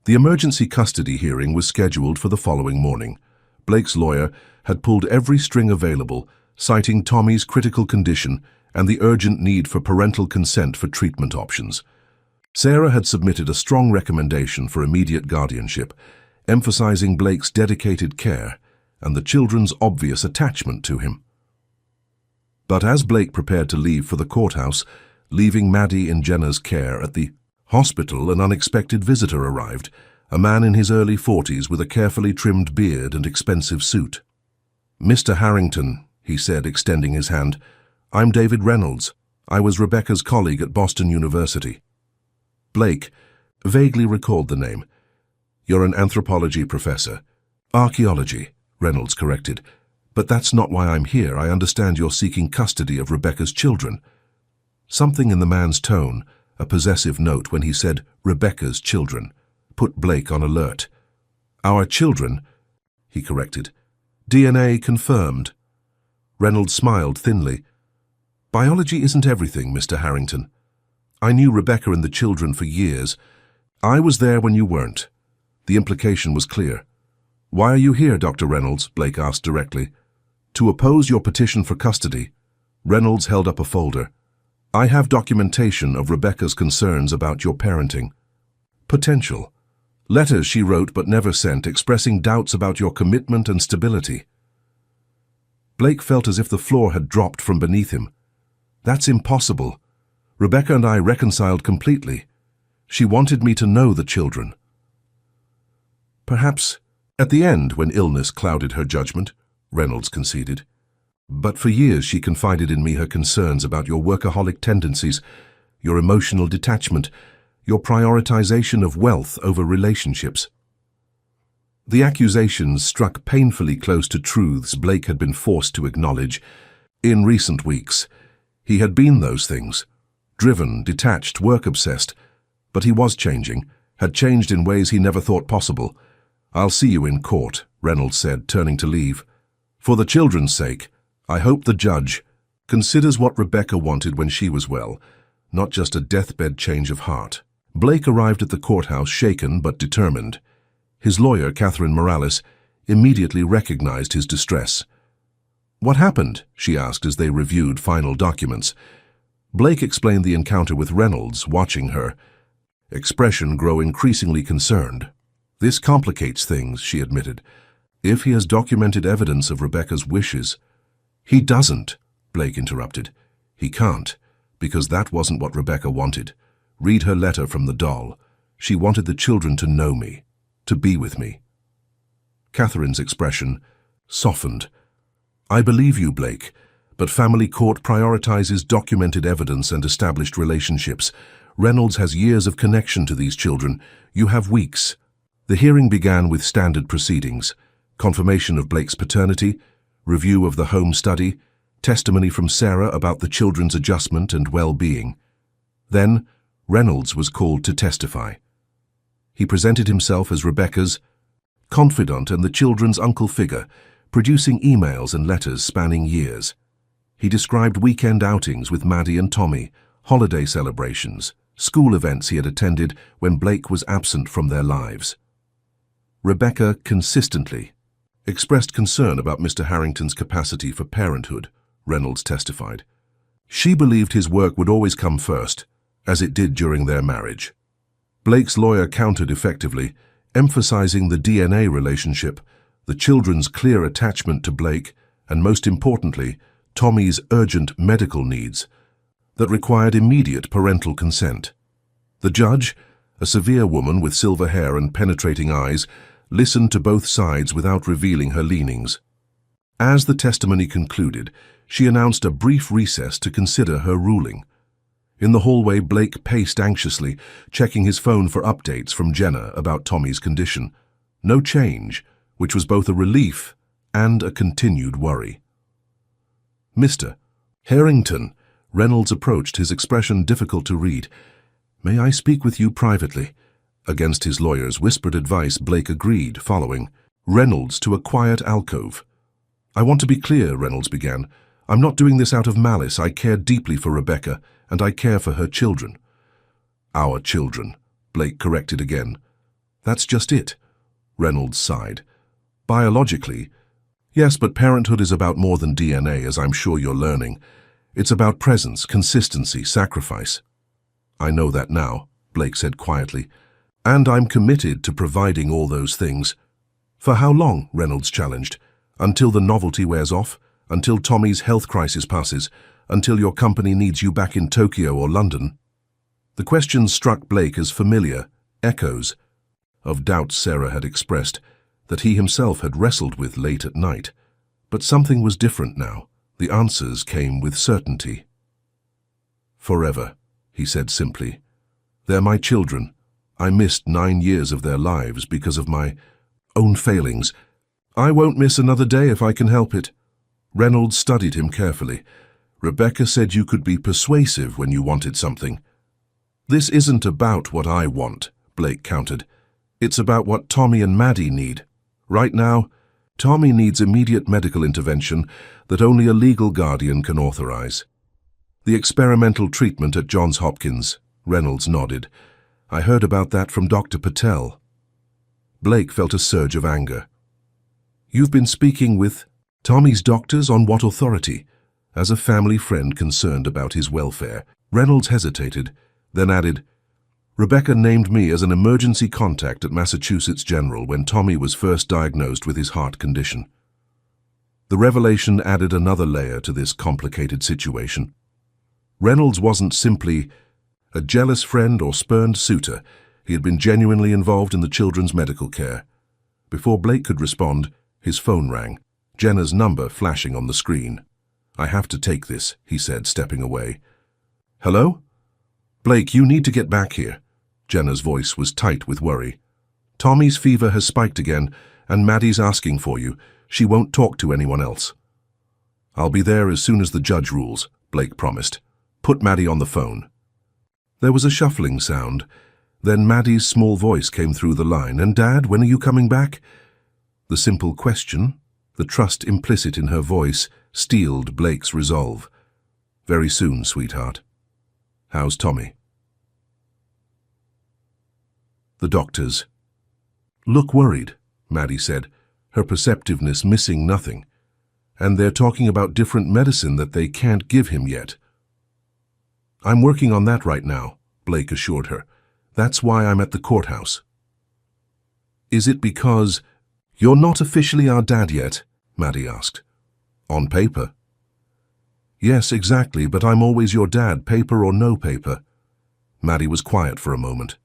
The emergency custody hearing was scheduled for the following morning. Blake's lawyer had pulled every string available, citing Tommy's critical condition and the urgent need for parental consent for treatment options. Sarah had submitted a strong recommendation for immediate guardianship, emphasizing Blake's dedicated care and the children's obvious attachment to him. But as Blake prepared to leave for the courthouse, leaving Maddie in Jenna's care at the Hospital, an unexpected visitor arrived, a man in his early 40s with a carefully trimmed beard and expensive suit. "Mr. Harrington," he said, extending his hand, "I'm David Reynolds. I was Rebecca's colleague at Boston University." Blake vaguely recalled the name. "You're an anthropology professor." "Archaeology," Reynolds corrected. "But that's not why I'm here. I understand you're seeking custody of Rebecca's children." Something in the man's tone, a possessive note when he said Rebecca's children, put Blake on alert. "Our children," he corrected. "DNA confirmed." Reynolds smiled thinly. "Biology isn't everything, Mr. Harrington. I knew Rebecca and the children for years. I was there when you weren't." The implication was clear. "Why are you here, Dr. Reynolds?" Blake asked directly. "To oppose your petition for custody." Reynolds held up a folder. "I have documentation of Rebecca's concerns about your parenting. Potential. Letters she wrote but never sent, expressing doubts about your commitment and stability." Blake felt as if the floor had dropped from beneath him. "That's impossible. Rebecca and I reconciled completely. She wanted me to know the children." "Perhaps at the end, when illness clouded her judgment," Reynolds conceded. "But for years she confided in me her concerns about your workaholic tendencies, your emotional detachment, your prioritization of wealth over relationships." The accusations struck painfully close to truths Blake had been forced to acknowledge. In recent weeks, he had been those things: driven, detached, work-obsessed. But he was changing, had changed in ways he never thought possible. "I'll see you in court," Reynolds said, turning to leave. "For the children's sake, I hope the judge considers what Rebecca wanted when she was well, not just a deathbed change of heart." Blake arrived at the courthouse shaken but determined. His lawyer, Catherine Morales, immediately recognized his distress. "What happened?" she asked as they reviewed final documents. Blake explained the encounter with Reynolds, watching her, expression grow increasingly concerned. "This complicates things," she admitted. "If he has documented evidence of Rebecca's wishes—" "He doesn't," Blake interrupted. "He can't, because that wasn't what Rebecca wanted. Read her letter from the doll. She wanted the children to know me, to be with me." Catherine's expression softened. "I believe you, Blake, but family court prioritizes documented evidence and established relationships. Reynolds has years of connection to these children. You have weeks." The hearing began with standard proceedings: confirmation of Blake's paternity, review of the home study, testimony from Sarah about the children's adjustment and well-being. Then, Reynolds was called to testify. He presented himself as Rebecca's confidant and the children's uncle figure, producing emails and letters spanning years. He described weekend outings with Maddie and Tommy, holiday celebrations, school events he had attended when Blake was absent from their lives. Rebecca consistently expressed concern about Mr. Harrington's capacity for parenthood, Reynolds testified. She believed his work would always come first, as it did during their marriage. Blake's lawyer countered effectively, emphasizing the DNA relationship, the children's clear attachment to Blake, and most importantly, Tommy's urgent medical needs that required immediate parental consent. The judge, a severe woman with silver hair and penetrating eyes, listened to both sides without revealing her leanings. As the testimony concluded, she announced a brief recess to consider her ruling. In the hallway, Blake paced anxiously, checking his phone for updates from Jenna about Tommy's condition. No change, which was both a relief and a continued worry. "Mr. Harrington," Reynolds approached, his expression difficult to read. "May I speak with you privately?" Against his lawyer's whispered advice, Blake agreed, following Reynolds to a quiet alcove. "I want to be clear," Reynolds began. "I'm not doing this out of malice. I care deeply for Rebecca, and I care for her children." "Our children," Blake corrected again. "That's just it," Reynolds sighed. "Biologically, yes, but parenthood is about more than DNA, as I'm sure you're learning. It's about presence, consistency, sacrifice." "I know that now," Blake said quietly. "And I'm committed to providing all those things." "For how long?" Reynolds challenged. "Until the novelty wears off? Until Tommy's health crisis passes? Until your company needs you back in Tokyo or London?" The questions struck Blake as familiar, echoes of doubts Sarah had expressed, that he himself had wrestled with late at night. But something was different now. The answers came with certainty. "Forever," he said simply. "They're my children. I missed 9 years of their lives because of my own failings. I won't miss another day if I can help it." Reynolds studied him carefully. "Rebecca said you could be persuasive when you wanted something." "This isn't about what I want," Blake countered. "It's about what Tommy and Maddie need. Right now, Tommy needs immediate medical intervention that only a legal guardian can authorize. The experimental treatment at Johns Hopkins," Reynolds nodded. "I heard about that from Dr. Patel." Blake felt a surge of anger. "You've been speaking with Tommy's doctors on what authority?" As a family friend concerned about his welfare. Reynolds hesitated, then added, "Rebecca named me as an emergency contact at Massachusetts General when Tommy was first diagnosed with his heart condition." The revelation added another layer to this complicated situation. Reynolds wasn't simply a jealous friend or spurned suitor. He had been genuinely involved in the children's medical care. Before Blake could respond, his phone rang, Jenna's number flashing on the screen. "I have to take this," he said, stepping away. "Hello? Blake, you need to get back here." Jenna's voice was tight with worry. "Tommy's fever has spiked again, and Maddie's asking for you. She won't talk to anyone else." "I'll be there as soon as the judge rules," Blake promised. "Put Maddie on the phone." There was a shuffling sound. Then Maddie's small voice came through the line. "And Dad, when are you coming back?" The simple question, the trust implicit in her voice, steeled Blake's resolve. "Very soon, sweetheart. How's Tommy?" The doctors. "Look worried," Maddie said, her perceptiveness missing nothing. "And they're talking about different medicine that they can't give him yet." "I'm working on that right now," Blake assured her. "That's why I'm at the courthouse." "Is it because you're not officially our dad yet?" Maddie asked. "On paper." "Yes, exactly, but I'm always your dad, paper or no paper." Maddie was quiet for a moment.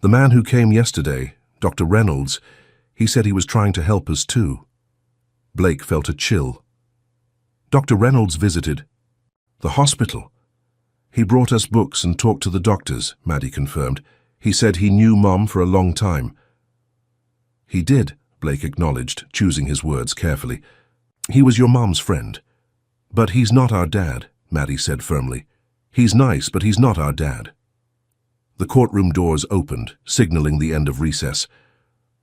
"The man who came yesterday, Dr. Reynolds, he said he was trying to help us too." Blake felt a chill. "Dr. Reynolds visited the hospital. He brought us books and talked to the doctors," Maddie confirmed. "He said he knew Mom for a long time." "He did," Blake acknowledged, choosing his words carefully. "He was your Mom's friend. But he's not our dad," Maddie said firmly. "He's nice, but he's not our dad." The courtroom doors opened, signaling the end of recess.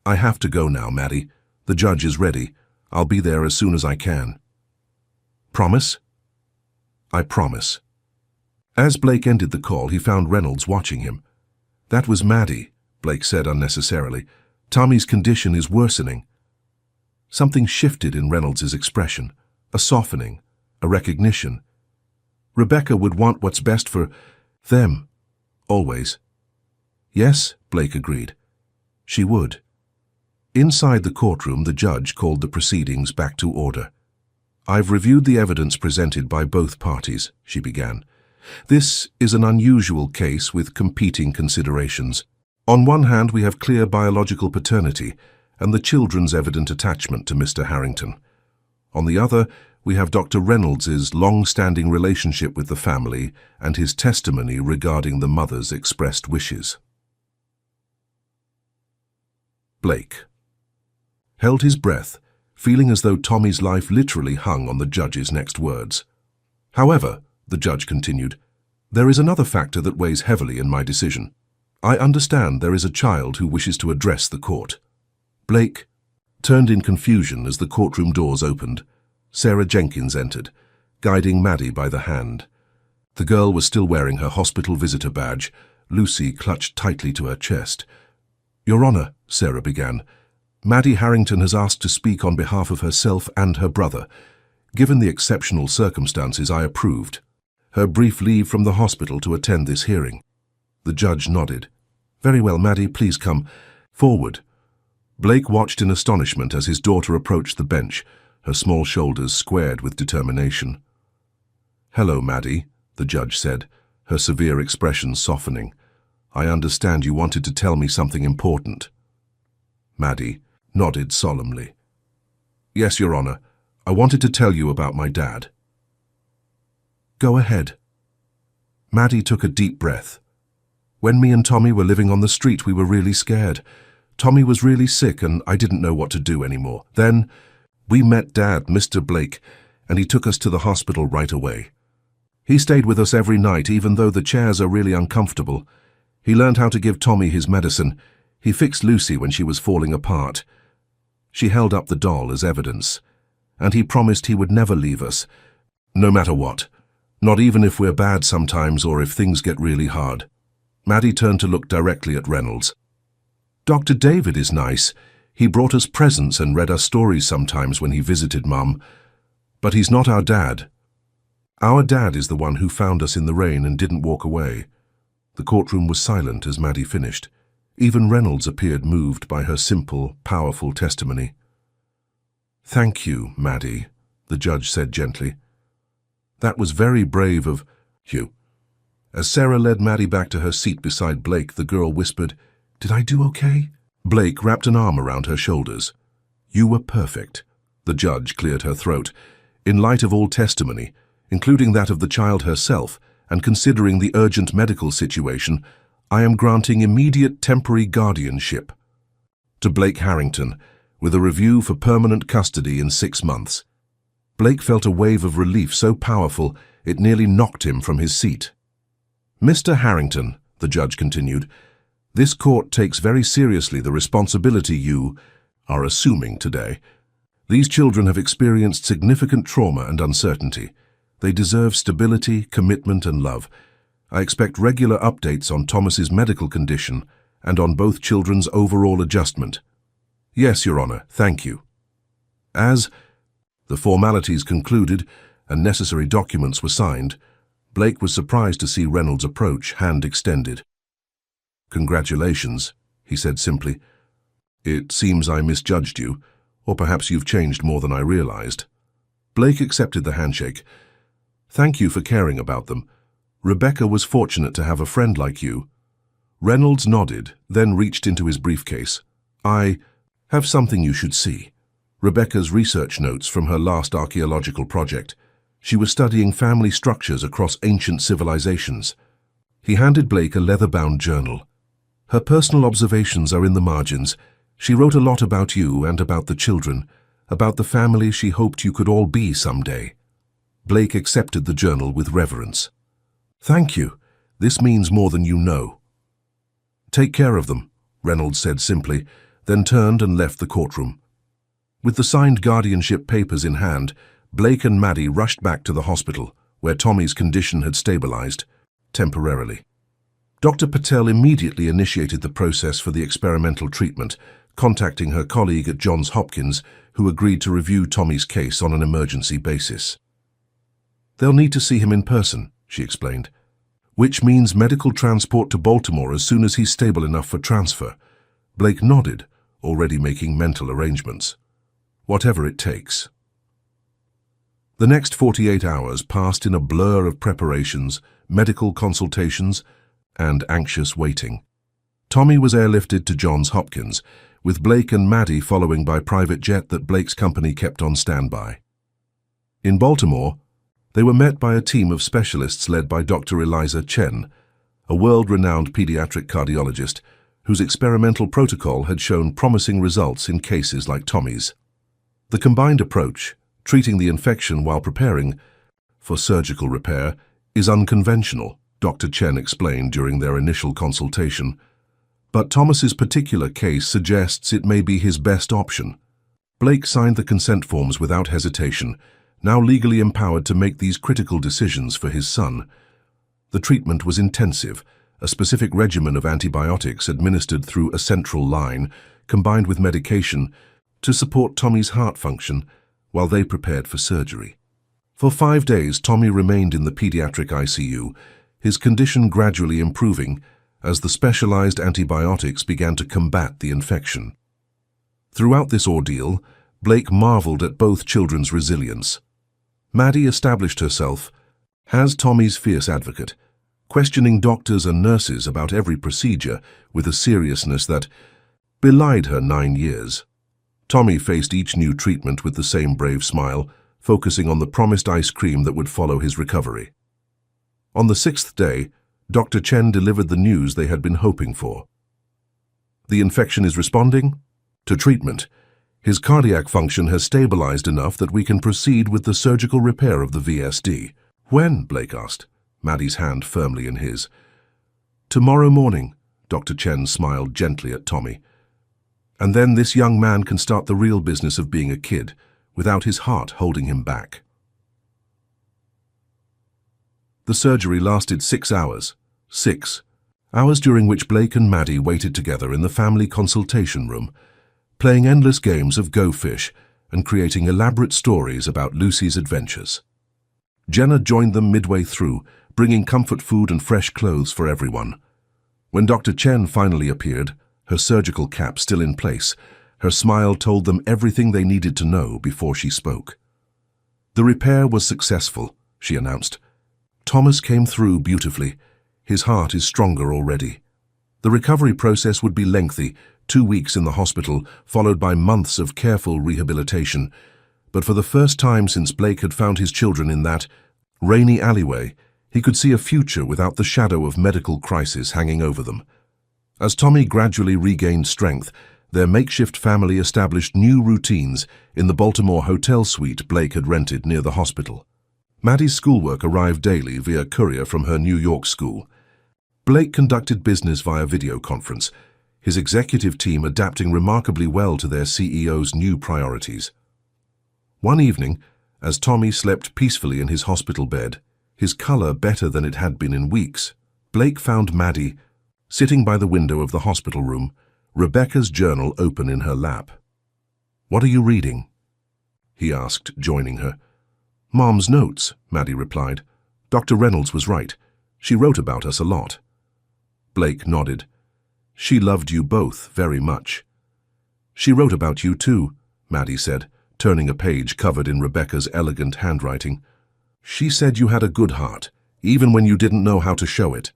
"I have to go now, Maddie. The judge is ready. I'll be there as soon as I can." "Promise?" "I promise." As Blake ended the call, he found Reynolds watching him. "That was Maddie," Blake said unnecessarily. "Tommy's condition is worsening." Something shifted in Reynolds' expression, a softening, a recognition. Rebecca would want what's best for them, always. "Yes," Blake agreed. "She would." Inside the courtroom, the judge called the proceedings back to order. "I've reviewed the evidence presented by both parties," she began. "This is an unusual case with competing considerations. On one hand, we have clear biological paternity and the children's evident attachment to Mr. Harrington. On the other, we have Dr. Reynolds' long-standing relationship with the family and his testimony regarding the mother's expressed wishes." Blake held his breath, feeling as though Tommy's life literally hung on the judge's next words. "However," the judge continued, "there is another factor that weighs heavily in my decision. I understand there is a child who wishes to address the court." Blake turned in confusion as the courtroom doors opened. Sarah Jenkins entered, guiding Maddie by the hand. The girl was still wearing her hospital visitor badge, Lucy clutched tightly to her chest. "Your Honor," Sarah began, "Maddie Harrington has asked to speak on behalf of herself and her brother. Given the exceptional circumstances, I approved her brief leave from the hospital to attend this hearing." The judge nodded. "Very well, Maddie, please come forward." Blake watched in astonishment as his daughter approached the bench, her small shoulders squared with determination. "Hello, Maddie," the judge said, her severe expression softening. I understand you wanted to tell me something important. Maddie nodded solemnly. Yes, Your Honor. I wanted to tell you about my dad. Go ahead. Maddie took a deep breath. When me and Tommy were living on the street, we were really scared. Tommy was really sick and I didn't know what to do anymore. Then we met Dad, Mr. Blake, and he took us to the hospital right away. He stayed with us every night, even though the chairs are really uncomfortable. He learned how to give Tommy his medicine. He fixed Lucy when she was falling apart. She held up the doll as evidence. And he promised he would never leave us, no matter what. Not even if we're bad sometimes or if things get really hard. Maddie turned to look directly at Reynolds. Dr. David is nice. He brought us presents and read us stories sometimes when he visited Mum. But he's not our dad. Our dad is the one who found us in the rain and didn't walk away. The courtroom was silent as Maddie finished. Even Reynolds appeared moved by her simple, powerful testimony. Thank you, Maddie, the judge said gently. That was very brave of you. As Sarah led Maddie back to her seat beside Blake, the girl whispered, Did I do okay? Blake wrapped an arm around her shoulders. You were perfect. The judge cleared her throat. In light of all testimony, including that of the child herself, and considering the urgent medical situation, I am granting immediate temporary guardianship to Blake Harrington, with a review for permanent custody in 6 months. Blake felt a wave of relief so powerful it nearly knocked him from his seat. Mr. Harrington, the judge continued, this court takes very seriously the responsibility you are assuming today. These children have experienced significant trauma and uncertainty. They deserve stability, commitment, and love. I expect regular updates on Thomas's medical condition and on both children's overall adjustment. Yes, Your Honor, thank you. As the formalities concluded and necessary documents were signed, Blake was surprised to see Reynolds approach, hand extended. Congratulations, he said simply. It seems I misjudged you, or perhaps you've changed more than I realized. Blake accepted the handshake. Thank you for caring about them. Rebecca was fortunate to have a friend like you. Reynolds nodded, then reached into his briefcase. I have something you should see. Rebecca's research notes from her last archaeological project. She was studying family structures across ancient civilizations. He handed Blake a leather-bound journal. Her personal observations are in the margins. She wrote a lot about you and about the children, about the family she hoped you could all be someday. Blake accepted the journal with reverence. Thank you. This means more than you know. Take care of them, Reynolds said simply, then turned and left the courtroom. With the signed guardianship papers in hand, Blake and Maddie rushed back to the hospital, where Tommy's condition had stabilized, temporarily. Dr. Patel immediately initiated the process for the experimental treatment, contacting her colleague at Johns Hopkins, who agreed to review Tommy's case on an emergency basis. They'll need to see him in person, she explained, which means medical transport to Baltimore as soon as he's stable enough for transfer. Blake nodded, already making mental arrangements. Whatever it takes. The next 48 hours passed in a blur of preparations, medical consultations, and anxious waiting. Tommy was airlifted to Johns Hopkins, with Blake and Maddie following by private jet that Blake's company kept on standby. In Baltimore, they were met by a team of specialists led by Dr. Eliza Chen, a world-renowned pediatric cardiologist whose experimental protocol had shown promising results in cases like Tommy's. The combined approach, treating the infection while preparing for surgical repair, is unconventional, Dr. Chen explained during their initial consultation. But Thomas's particular case suggests it may be his best option. Blake signed the consent forms without hesitation, now legally empowered to make these critical decisions for his son. The treatment was intensive, a specific regimen of antibiotics administered through a central line, combined with medication, to support Tommy's heart function while they prepared for surgery. For 5 days, Tommy remained in the pediatric ICU, his condition gradually improving as the specialized antibiotics began to combat the infection. Throughout this ordeal, Blake marveled at both children's resilience. Maddie established herself as Tommy's fierce advocate, questioning doctors and nurses about every procedure with a seriousness that belied her 9 years. Tommy faced each new treatment with the same brave smile, focusing on the promised ice cream that would follow his recovery. On the 6th day, Dr. Chen delivered the news they had been hoping for. The infection is responding to treatment. His cardiac function has stabilized enough that we can proceed with the surgical repair of the VSD. When? Blake asked, Maddie's hand firmly in his. Tomorrow morning, Dr. Chen smiled gently at Tommy. And then this young man can start the real business of being a kid, without his heart holding him back. The surgery lasted 6 hours. 6 hours during which Blake and Maddie waited together in the family consultation room, playing endless games of Go Fish and creating elaborate stories about Lucy's adventures. Jenna joined them midway through, bringing comfort food and fresh clothes for everyone. When Dr. Chen finally appeared, her surgical cap still in place, her smile told them everything they needed to know before she spoke. The repair was successful, she announced. Thomas came through beautifully. His heart is stronger already. The recovery process would be lengthy, 2 weeks in the hospital, followed by months of careful rehabilitation. But for the first time since Blake had found his children in that rainy alleyway, he could see a future without the shadow of medical crisis hanging over them. As Tommy gradually regained strength, their makeshift family established new routines in the Baltimore hotel suite Blake had rented near the hospital. Maddie's schoolwork arrived daily via courier from her New York school. Blake conducted business via video conference, his executive team adapting remarkably well to their CEO's new priorities. One evening, as Tommy slept peacefully in his hospital bed, his color better than it had been in weeks, Blake found Maddie sitting by the window of the hospital room, Rebecca's journal open in her lap. "What are you reading?" he asked, joining her. "Mom's notes," Maddie replied. "Dr. Reynolds was right. She wrote about us a lot." Blake nodded. "She loved you both very much." "She wrote about you too," Maddie said, turning a page covered in Rebecca's elegant handwriting. "She said you had a good heart, even when you didn't know how to show it."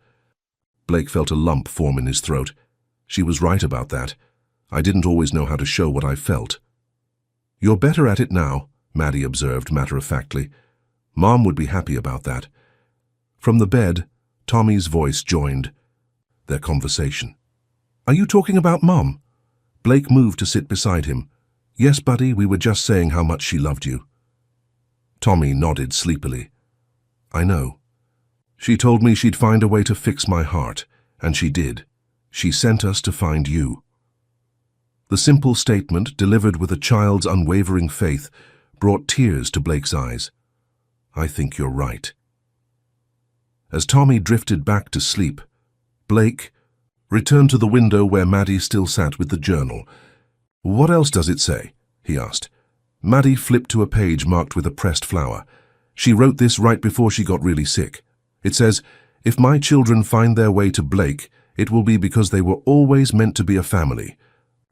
Blake felt a lump form in his throat. She was right about that. I didn't always know how to show what I felt. "You're better at it now," Maddie observed matter-of-factly. "Mom would be happy about that." From the bed, Tommy's voice joined their conversation. "Are you talking about Mom?" Blake moved to sit beside him. "Yes, buddy, we were just saying how much she loved you." Tommy nodded sleepily. "I know. She told me she'd find a way to fix my heart, and she did. She sent us to find you." The simple statement, delivered with a child's unwavering faith, brought tears to Blake's eyes. "I think you're right." As Tommy drifted back to sleep, Blake returned to the window where Maddie still sat with the journal. "What else does it say?" he asked. Maddie flipped to a page marked with a pressed flower. "She wrote this right before she got really sick. It says, 'If my children find their way to Blake, it will be because they were always meant to be a family.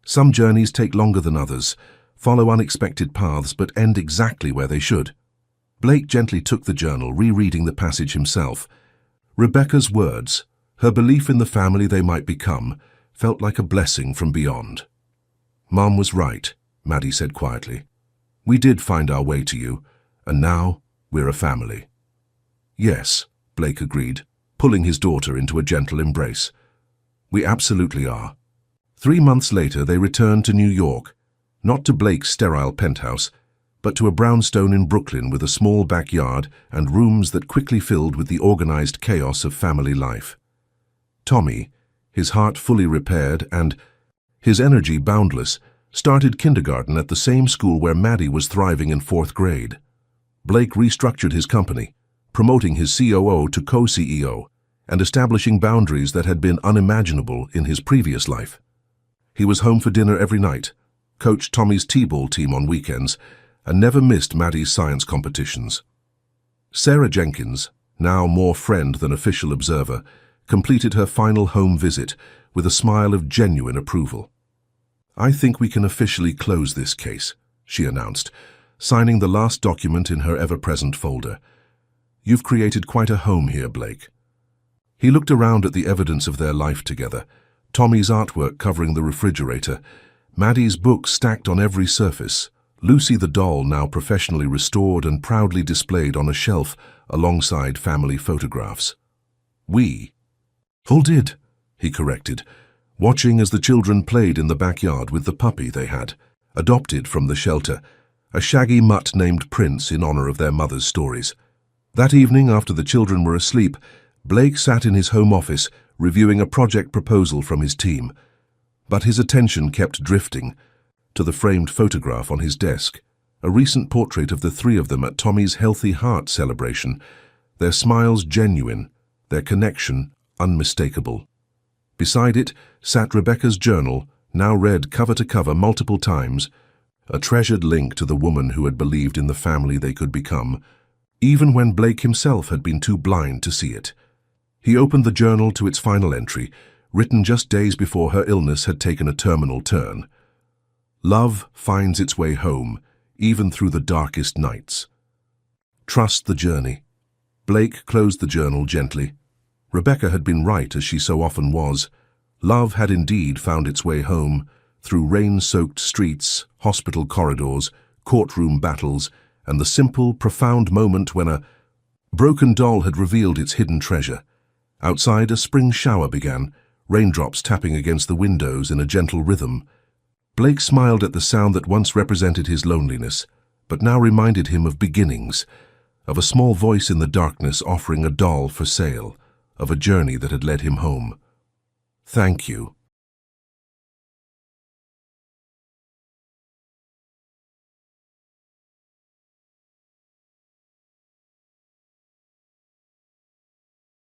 Some journeys take longer than others, follow unexpected paths, but end exactly where they should.'" Blake gently took the journal, rereading the passage himself. Rebecca's words, her belief in the family they might become, felt like a blessing from beyond. "Mom was right," Maddie said quietly. "We did find our way to you, and now we're a family." "Yes," Blake agreed, pulling his daughter into a gentle embrace. "We absolutely are." 3 months later, they returned to New York, not to Blake's sterile penthouse, but to a brownstone in Brooklyn with a small backyard and rooms that quickly filled with the organized chaos of family life. Tommy, his heart fully repaired and his energy boundless, started kindergarten at the same school where Maddie was thriving in 4th grade. Blake restructured his company, promoting his COO to co-CEO and establishing boundaries that had been unimaginable in his previous life. He was home for dinner every night, coached Tommy's T-ball team on weekends, and never missed Maddie's science competitions. Sarah Jenkins, now more friend than official observer, completed her final home visit with a smile of genuine approval. "I think we can officially close this case," she announced, signing the last document in her ever-present folder. "You've created quite a home here, Blake." He looked around at the evidence of their life together. Tommy's artwork covering the refrigerator, Maddie's books stacked on every surface, Lucy the doll now professionally restored and proudly displayed on a shelf alongside family photographs. We all did, he corrected, watching as the children played in the backyard with the puppy they had, adopted from the shelter, a shaggy mutt named Prince in honor of their mother's stories. That evening, after the children were asleep, Blake sat in his home office reviewing a project proposal from his team. But his attention kept drifting to the framed photograph on his desk, a recent portrait of the three of them at Tommy's Healthy Heart celebration, their smiles genuine, their connection unmistakable. Beside it sat Rebecca's journal, now read cover to cover multiple times, a treasured link to the woman who had believed in the family they could become, even when Blake himself had been too blind to see it. He opened the journal to its final entry, written just days before her illness had taken a terminal turn. Love finds its way home, even through the darkest nights. Trust the journey. Blake closed the journal gently. Rebecca had been right, as she so often was. Love had indeed found its way home, through rain-soaked streets, hospital corridors, courtroom battles, and the simple, profound moment when a broken doll had revealed its hidden treasure. Outside, a spring shower began, raindrops tapping against the windows in a gentle rhythm. Blake smiled at the sound that once represented his loneliness, but now reminded him of beginnings, of a small voice in the darkness offering a doll for sale, of a journey that had led him home. "Thank you,"